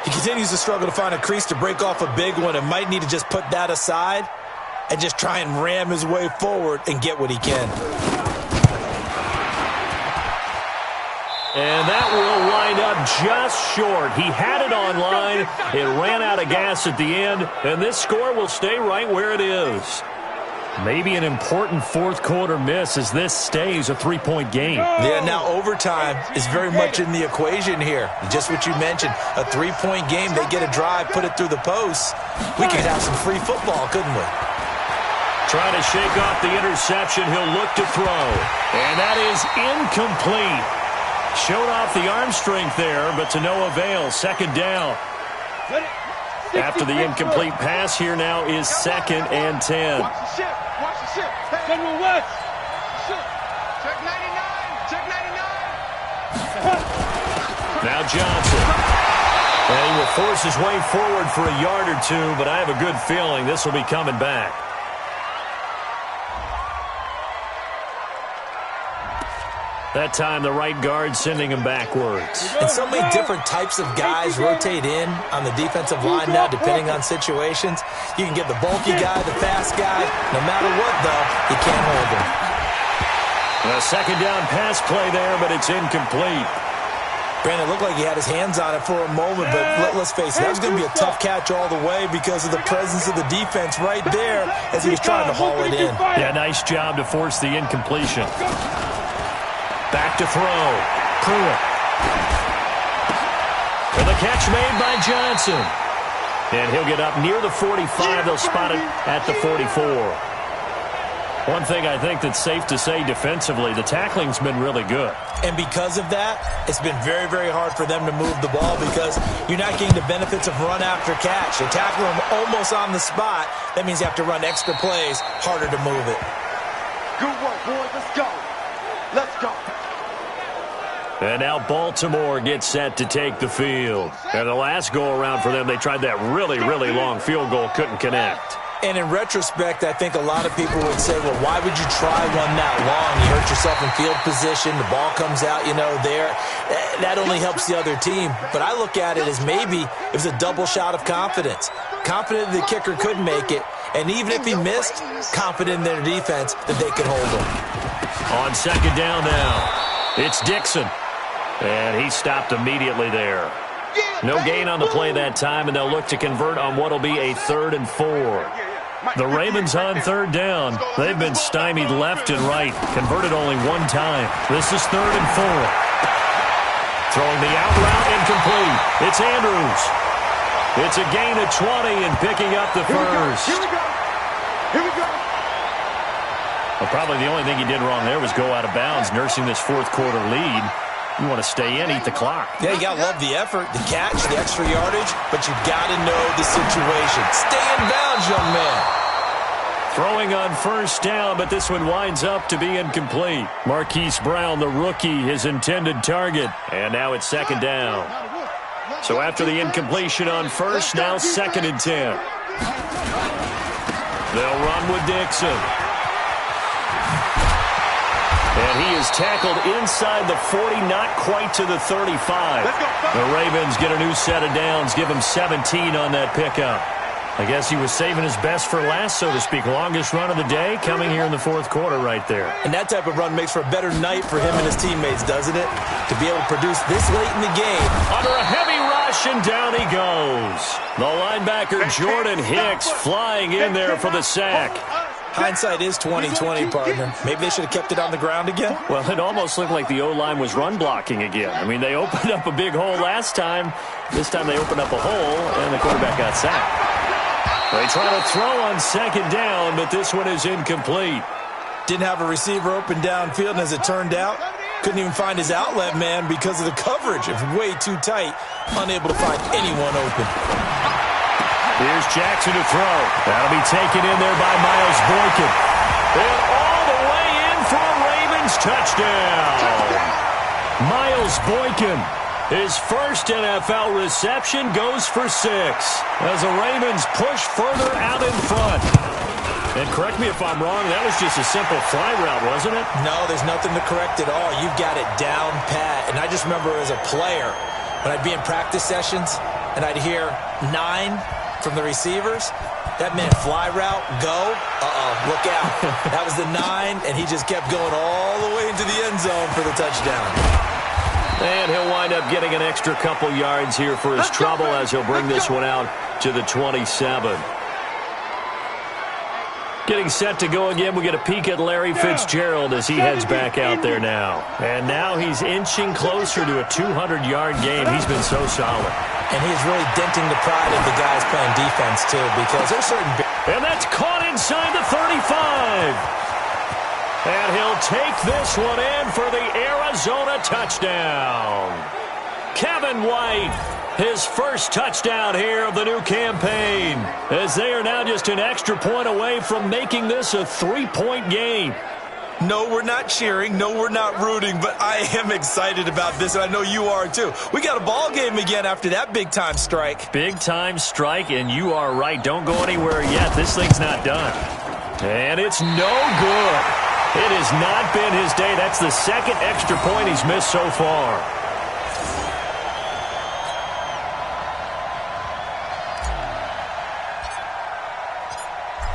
He continues to struggle to find a crease to break off a big one and might need to just put that aside and just try and ram his way forward and get what he can. And that will wind up just short. He had it on line. It ran out of gas at the end, and this score will stay right where it is. Maybe an important fourth-quarter miss as this stays a three-point game. Yeah, now overtime is very much in the equation here. Just what you mentioned, a three-point game. They get a drive, put it through the posts. We could have some free football, couldn't we? Trying to shake off the interception. He'll look to throw. And that is incomplete. Showed off the arm strength there, but to no avail. Second down. After the incomplete pass, here now is 2nd and 10. Watch the ship. Watch the ship. Hey. West. Check 99. Check 99. Now Johnson. And he will force his way forward for a yard or two, but I have a good feeling this will be coming back. That time, the right guard sending him backwards. And so many different types of guys rotate in on the defensive line now, depending on situations. You can get the bulky guy, the fast guy. No matter what, though, you can't hold him. A second down pass play there, but it's incomplete. Brandon, it looked like he had his hands on it for a moment, but let's face it, that was going to be a tough catch all the way because of the presence of the defense right there as he was trying to haul it in. Yeah, nice job to force the incompletion. Back to throw. Pruitt. And the catch made by Johnson. And he'll get up near the 45. They'll spot it at the 44. One thing I think that's safe to say defensively, the tackling's been really good. And because of that, it's been very, very hard for them to move the ball because you're not getting the benefits of run after catch. They tackle them almost on the spot. That means you have to run extra plays, harder to move it. Good work, boys. Let's go. Let's go. And now Baltimore gets set to take the field. And the last go-around for them, they tried that really, really long field goal, couldn't connect. And in retrospect, I think a lot of people would say, well, why would you try one that long? You hurt yourself in field position. The ball comes out, there. That only helps the other team. But I look at it as maybe it was a double shot of confidence. Confident the kicker could make it. And even if he missed, confident in their defense that they could hold him. On second down now, it's Dixon. And he stopped immediately there. No gain on the play that time, and they'll look to convert on what will be a 3rd and 4. The Ravens on 3rd down. They've been stymied left and right. Converted only one time. This is 3rd and 4. Throwing the out route incomplete. It's Andrews. It's a gain of 20 and picking up the first. Here we go. Here we go. Well, probably the only thing he did wrong there was go out of bounds, nursing this fourth-quarter lead. You want to stay in, eat the clock. Yeah, you got to love the effort, the catch, the extra yardage, but you got to know the situation. Stay in bounds, young man. Throwing on first down, but this one winds up to be incomplete. Marquise Brown, the rookie, his intended target. And now it's second down. So after the incompletion on first, now 2nd and 10. They'll run with Dixon. And he is tackled inside the 40, not quite to the 35. The Ravens get a new set of downs, give him 17 on that pickup. I guess he was saving his best for last, so to speak. Longest run of the day coming here in the fourth quarter right there. And that type of run makes for a better night for him and his teammates, doesn't it? To be able to produce this late in the game. Under a heavy rush, and down he goes. The linebacker, Jordan Hicks, flying in there for the sack. Hindsight is 20/20, partner. Maybe they should have kept it on the ground again. Well, it almost looked like the O-line was run blocking again. I mean, they opened up a big hole last time. This time they opened up a hole, and the quarterback got sacked. They try to throw on second down, but this one is incomplete. Didn't have a receiver open downfield, and as it turned out, couldn't even find his outlet man because of the coverage. It was way too tight, unable to find anyone open. Here's Jackson to throw. That'll be taken in there by Miles Boykin. And all the way in for a Ravens touchdown. Miles Boykin. His first NFL reception goes for 6 as the Ravens push further out in front. And correct me if I'm wrong, that was just a simple fly route, wasn't it? No, there's nothing to correct at all. You've got it down pat. And I just remember as a player, when I'd be in practice sessions and I'd hear 9 from the receivers, that meant fly route, go, look out. That was the 9, and he just kept going all the way into the end zone for the touchdown. And he'll wind up getting an extra couple yards here for his trouble as he'll bring this one out to the 27. Getting set to go again, we get a peek at Larry Fitzgerald as he heads back out there now. And now he's inching closer to a 200-yard game. He's been so solid. And he's really denting the pride of the guys playing defense, too, because there's certain... And that's caught inside the 35. And he'll take this one in for the Arizona touchdown. Kevin White, his first touchdown here of the new campaign, as they are now just an extra point away from making this a 3-point game. No, we're not cheering. No, we're not rooting, but I am excited about this, and I know you are too. We got a ball game again after that big-time strike. Big-time strike, and you are right. Don't go anywhere yet. This thing's not done. And it's no good. It has not been his day. That's the second extra point he's missed so far.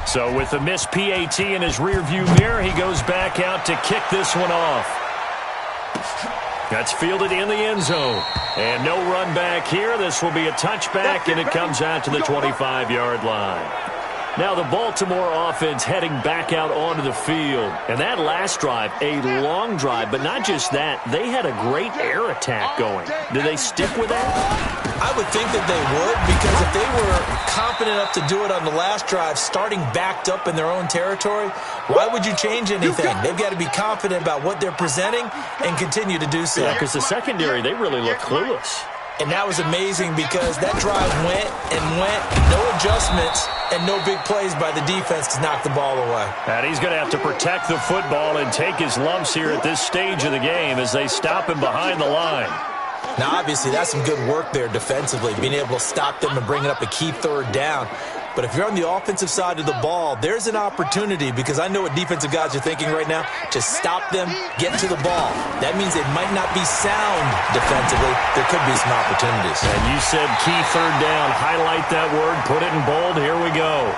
So with the missed PAT in his rearview mirror, he goes back out to kick this one off. That's fielded in the end zone. And no run back here. This will be a touchback, and it comes out to the 25-yard line. Now the Baltimore offense heading back out onto the field. And that last drive, a long drive, but not just that. They had a great air attack going. Do they stick with that? I would think that they would, because if they were confident enough to do it on the last drive, starting backed up in their own territory, why would you change anything? They've got to be confident about what they're presenting and continue to do so. Yeah, because the secondary, they really look clueless. And that was amazing because that drive went and went, no adjustments, and no big plays by the defense to knock the ball away. And he's going to have to protect the football and take his lumps here at this stage of the game as they stop him behind the line. Now, obviously, that's some good work there defensively, being able to stop them and bring it up a key third down. But if you're on the offensive side of the ball, there's an opportunity, because I know what defensive guys are thinking right now, to stop them, get to the ball. That means they might not be sound defensively. There could be some opportunities. And you said key third down. Highlight that word. Put it in bold. Here we go.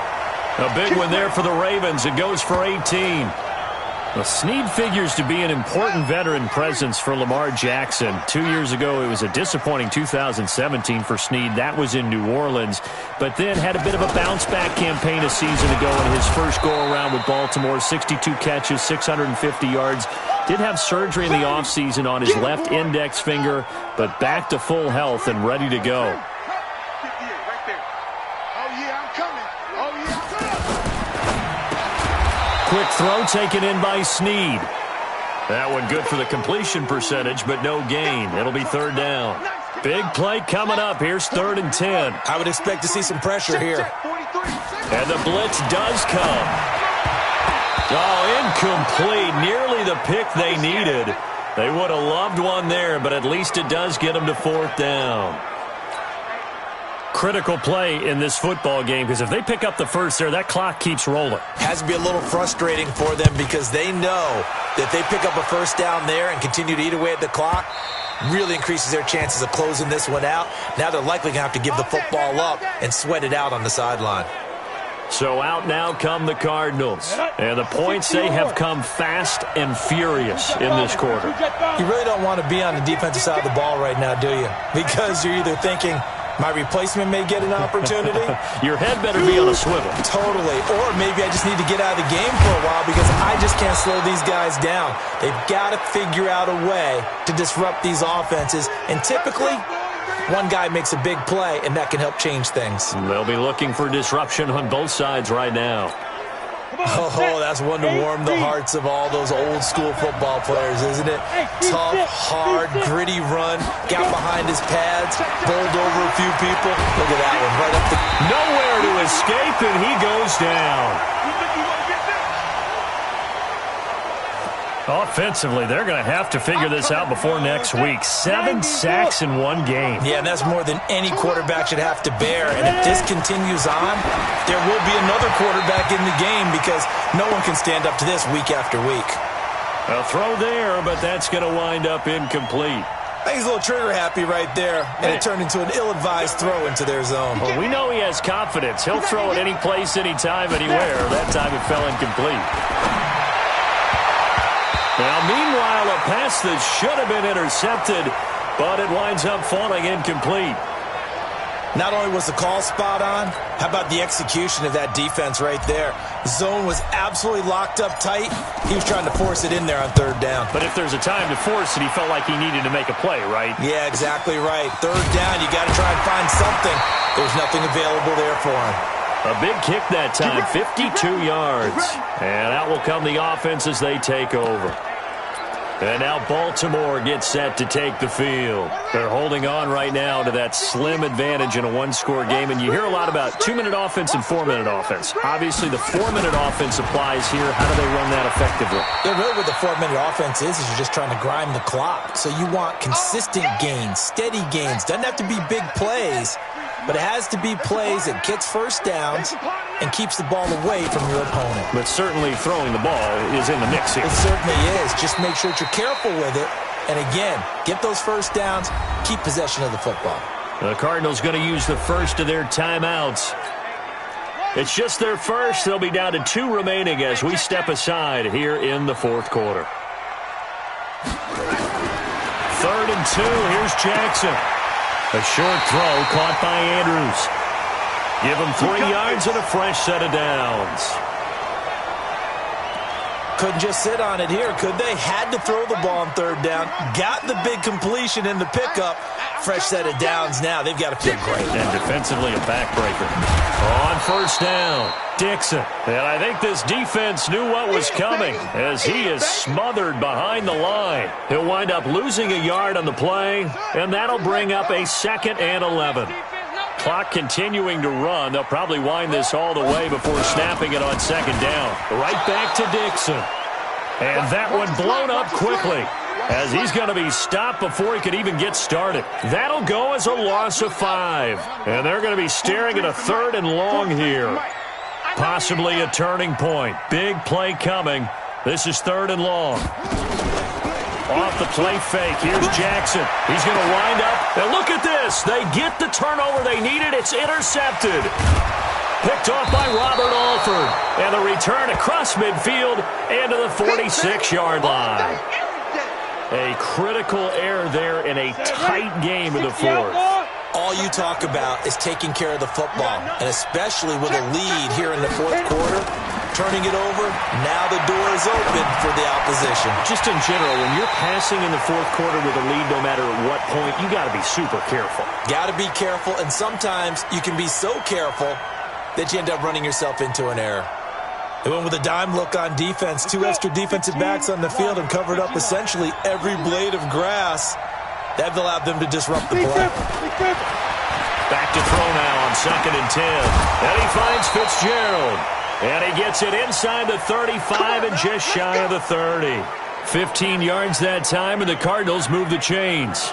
A big one there for the Ravens. It goes for 18. Well, Snead figures to be an important veteran presence for Lamar Jackson. 2 years ago, it was a disappointing 2017 for Snead. That was in New Orleans. But then had a bit of a bounce-back campaign a season ago in his first go-around with Baltimore. 62 catches, 650 yards. Did have surgery in the offseason on his left index finger, but back to full health and ready to go. Quick throw taken in by Snead. That one good for the completion percentage, but no gain. It'll be third down. Big play coming up. Here's 3rd and 10. I would expect to see some pressure here. And the blitz does come. Oh, incomplete. Nearly the pick they needed. They would have loved one there, but at least it does get them to 4th down. Critical play in this football game, because if they pick up the first there, that clock keeps rolling. Has to be a little frustrating for them, because they know that they pick up a first down there and continue to eat away at the clock, really increases their chances of closing this one out. Now they're likely going to have to give the football up and sweat it out on the sideline. So out now come the Cardinals. And the points, they have come fast and furious in this quarter. You really don't want to be on the defensive side of the ball right now, do you? Because you're either thinking, my replacement may get an opportunity. Your head better be on a swivel. Totally. Or maybe I just need to get out of the game for a while because I just can't slow these guys down. They've got to figure out a way to disrupt these offenses. And typically, one guy makes a big play, and that can help change things. They'll be looking for disruption on both sides right now. Oh, that's one to warm the hearts of all those old-school football players, isn't it? Tough, hard, gritty run, got behind his pads, bowled over a few people. Look at that one, right up the... Nowhere to escape, and he goes down. Offensively, they're going to have to figure this out before next week. 7 sacks in one game. Yeah, and that's more than any quarterback should have to bear. And if this continues on, there will be another quarterback in the game because no one can stand up to this week after week. A throw there, but that's going to wind up incomplete. I think he's a little trigger happy right there, and it turned into an ill-advised throw into their zone. Well, we know he has confidence. He'll throw it any place, anytime, anywhere. That time it fell incomplete. Now, meanwhile, a pass that should have been intercepted, but it winds up falling incomplete. Not only was the call spot on, how about the execution of that defense right there? Zone was absolutely locked up tight. He was trying to force it in there on third down. But if there's a time to force it, he felt like he needed to make a play, right? Yeah, exactly right. Third down, you got to try and find something. There's nothing available there for him. A big kick that time, 52 yards. And out will come the offense as they take over. And now Baltimore gets set to take the field. They're holding on right now to that slim advantage in a one-score game. And you hear a lot about 2-minute offense and 4-minute offense. Obviously, the 4-minute offense applies here. How do they run that effectively? Yeah, really what the 4-minute offense is you're just trying to grind the clock. So you want consistent gains, steady gains. Doesn't have to be big plays, but it has to be plays that gets first downs and keeps the ball away from your opponent. But certainly throwing the ball is in the mix here. It certainly is. Just make sure that you're careful with it. And again, get those first downs, keep possession of the football. The Cardinals going to use the first of their timeouts. It's just their first. They'll be down to 2 remaining as we step aside here in the fourth quarter. 3rd and 2. Here's Jackson. A short throw caught by Andrews. Give him 3 yards and a fresh set of downs. Couldn't just sit on it here, could they? Had to throw the ball on third down. Got the big completion in the pickup. Fresh set of downs now. They've got to feel great. And defensively, a backbreaker. On first down, Dixon. And I think this defense knew what was coming as he is smothered behind the line. He'll wind up losing a yard on the play, and that'll bring up a 2nd and 11. Clock continuing to run. They'll probably wind this all the way before snapping it on 2nd down. Right back to Dixon. And that one blown up quickly as he's going to be stopped before he could even get started. That'll go as a loss of 5. And they're going to be staring at a 3rd and long here. Possibly a turning point. Big play coming. This is 3rd and long. Off the play fake, here's Jackson. He's going to wind up. And look at this. They get the turnover they needed. It's intercepted. Picked off by Robert Alford. And the return across midfield and to the 46-yard line. A critical error there in a tight game in the fourth. All you talk about is taking care of the football, and especially with a lead here in the fourth quarter. Turning it over, now the door is open for the opposition. Just in general, when you're passing in the fourth quarter with a lead, no matter at what point, you got to be super careful. Got to be careful, and sometimes you can be so careful that you end up running yourself into an error. They went with a dime look on defense. 2 extra defensive backs on the field and covered up essentially every blade of grass. That allowed them to disrupt the play. Back to throw now on 2nd and 10. And he finds Fitzgerald. And he gets it inside the 35 and just shy of the 30. 15 yards that time, and the Cardinals move the chains.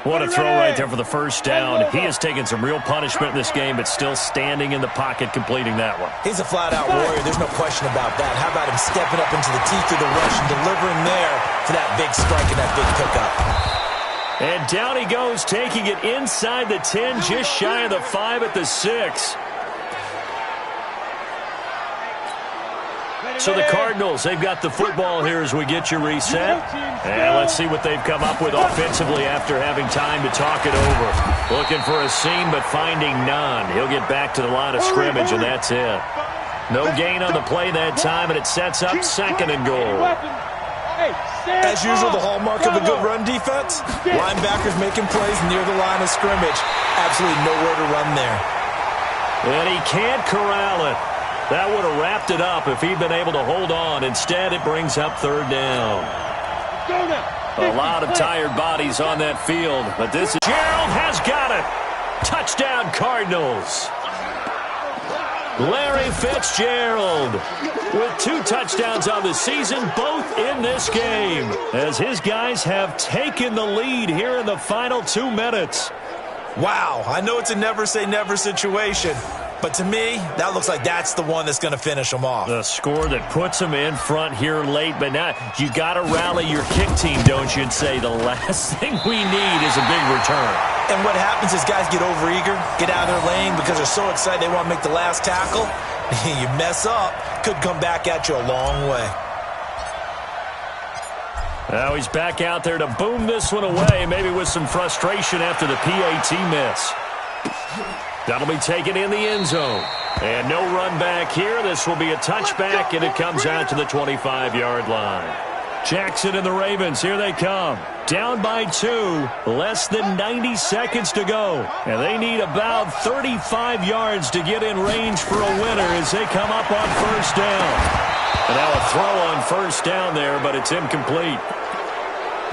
What a throw right there for the first down. He has taken some real punishment in this game, but still standing in the pocket completing that one. He's a flat-out warrior. There's no question about that. How about him stepping up into the teeth of the rush and delivering there for that big strike and that big pickup. And down he goes, taking it inside the 10, just shy of the 5 at the 6. So the Cardinals, they've got the football here as we get you reset. And let's see what they've come up with offensively after having time to talk it over. Looking for a seam, but finding none. He'll get back to the line of scrimmage, and that's it. No gain on the play that time, and it sets up 2nd and goal. As usual, the hallmark of a good run defense, linebackers making plays near the line of scrimmage. Absolutely nowhere to run there. And he can't corral it. That would have wrapped it up if he'd been able to hold on. Instead, it brings up 3rd down. A lot of tired bodies on that field, but this is... Gerald has got it. Touchdown, Cardinals. Larry Fitzgerald with 2 touchdowns on the season, both in this game, as his guys have taken the lead here in the final 2 minutes. Wow, I know it's a never-say-never situation, but to me, that looks like that's the one that's going to finish them off. The score that puts them in front here late, but now you got to rally your kick team, don't you, and say the last thing we need is a big return. And what happens is guys get overeager, get out of their lane because they're so excited they want to make the last tackle. You mess up, could come back at you a long way. Now he's back out there to boom this one away, maybe with some frustration after the PAT miss. That'll be taken in the end zone. And no run back here. This will be a touchback, and it comes out to the 25-yard line. Jackson and the Ravens, here they come. Down by 2, less than 90 seconds to go. And they need about 35 yards to get in range for a winner as they come up on first down. And now a throw on first down there, but it's incomplete.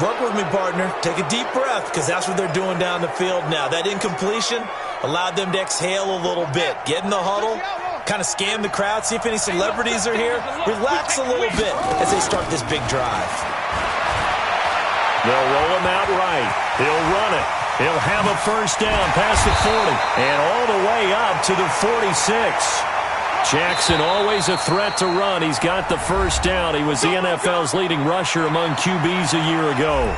Work with me, partner. Take a deep breath because that's what they're doing down the field now. That incompletion allowed them to exhale a little bit. Get in the huddle, kind of scan the crowd, see if any celebrities are here. Relax a little bit as they start this big drive. They'll roll him out right. He'll run it. He'll have a first down past the 40 and all the way up to the 46. Jackson always a threat to run. He's got the first down. He was the NFL's leading rusher among QBs a year ago.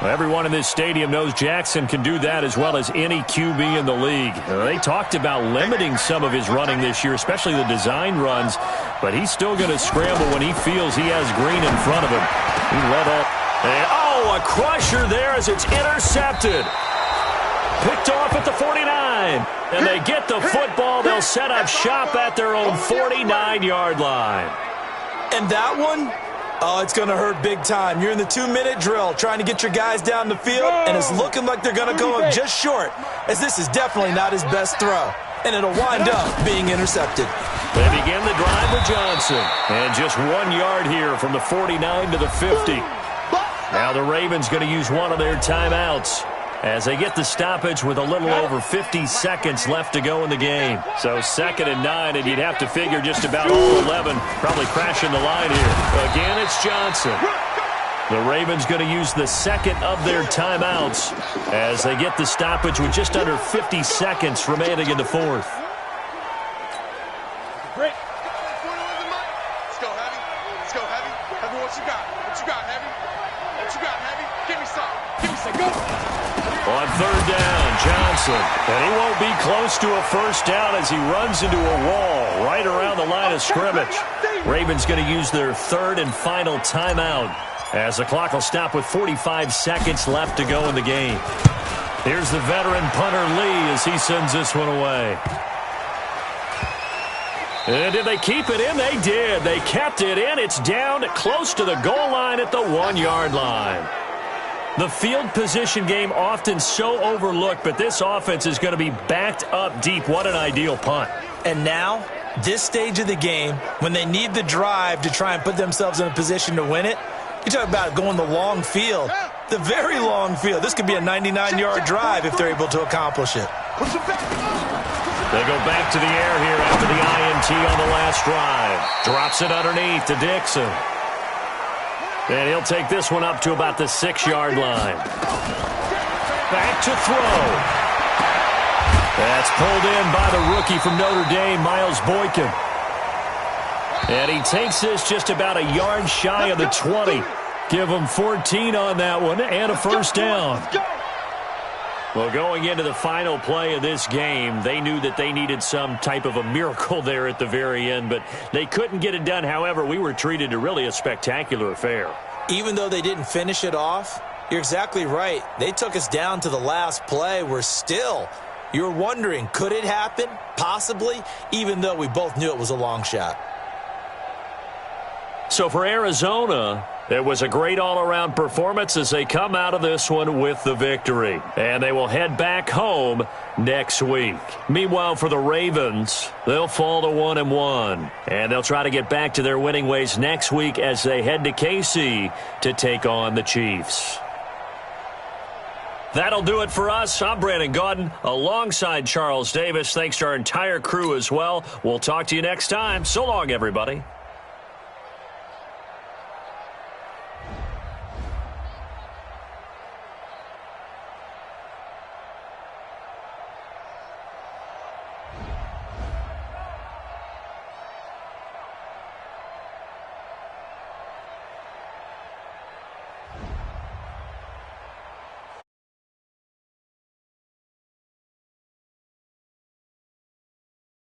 Everyone in this stadium knows Jackson can do that as well as any QB in the league. They talked about limiting some of his running this year, especially the design runs, but he's still going to scramble when he feels he has green in front of him. He let up. And, a crusher there as it's intercepted. Picked off at the 49. And they get the football. They'll set up shop at their own 49-yard line. And that one, it's going to hurt big time. You're in the 2-minute drill trying to get your guys down the field, and it's looking like they're going to go up just short, as this is definitely not his best throw. And it'll wind up being intercepted. They begin the drive with Johnson. And just 1 yard here from the 49 to the 50. Now the Ravens going to use one of their timeouts as they get the stoppage with a little over 50 seconds left to go in the game. So 2nd and 9, and you'd have to figure just about all 11 probably crashing the line here. Again, it's Johnson. The Ravens going to use the second of their timeouts as they get the stoppage with just under 50 seconds remaining in the 4th. Great. Let's go, Heavy. Let's go, Heavy. Heavy, what you got? What you got, Heavy? What you got, Heavy? Give me some. Give me some. Go. On 3rd down, Johnson. And he won't be close to a first down as he runs into a wall right around the line of scrimmage. Ravens going to use their 3rd and final timeout as the clock will stop with 45 seconds left to go in the game. Here's the veteran punter Lee as he sends this one away. And did they keep it in? They did. They kept it in. It's down close to the goal line at the 1 yard line. The field position game often so overlooked, but this offense is going to be backed up deep. What an ideal punt. And now, this stage of the game, when they need the drive to try and put themselves in a position to win it, you talk about going the long field, the very long field. This could be a 99-yard drive if they're able to accomplish it. They go back to the air here after the INT on the last drive. Drops it underneath to Dixon. And he'll take this one up to about the 6-yard line. Back to throw. That's pulled in by the rookie from Notre Dame, Miles Boykin. And he takes this just about a yard shy of the 20. Give him 14 on that one and a first down. Well, going into the final play of this game, they knew that they needed some type of a miracle there at the very end, but they couldn't get it done. However, we were treated to really a spectacular affair. Even though they didn't finish it off, you're exactly right. They took us down to the last play. You're wondering, could it happen? Possibly, even though we both knew it was a long shot. So for Arizona, it was a great all-around performance as they come out of this one with the victory. And they will head back home next week. Meanwhile, for the Ravens, they'll fall to 1-1. And they'll try to get back to their winning ways next week as they head to KC to take on the Chiefs. That'll do it for us. I'm Brandon Gaudin alongside Charles Davis. Thanks to our entire crew as well. We'll talk to you next time. So long, everybody.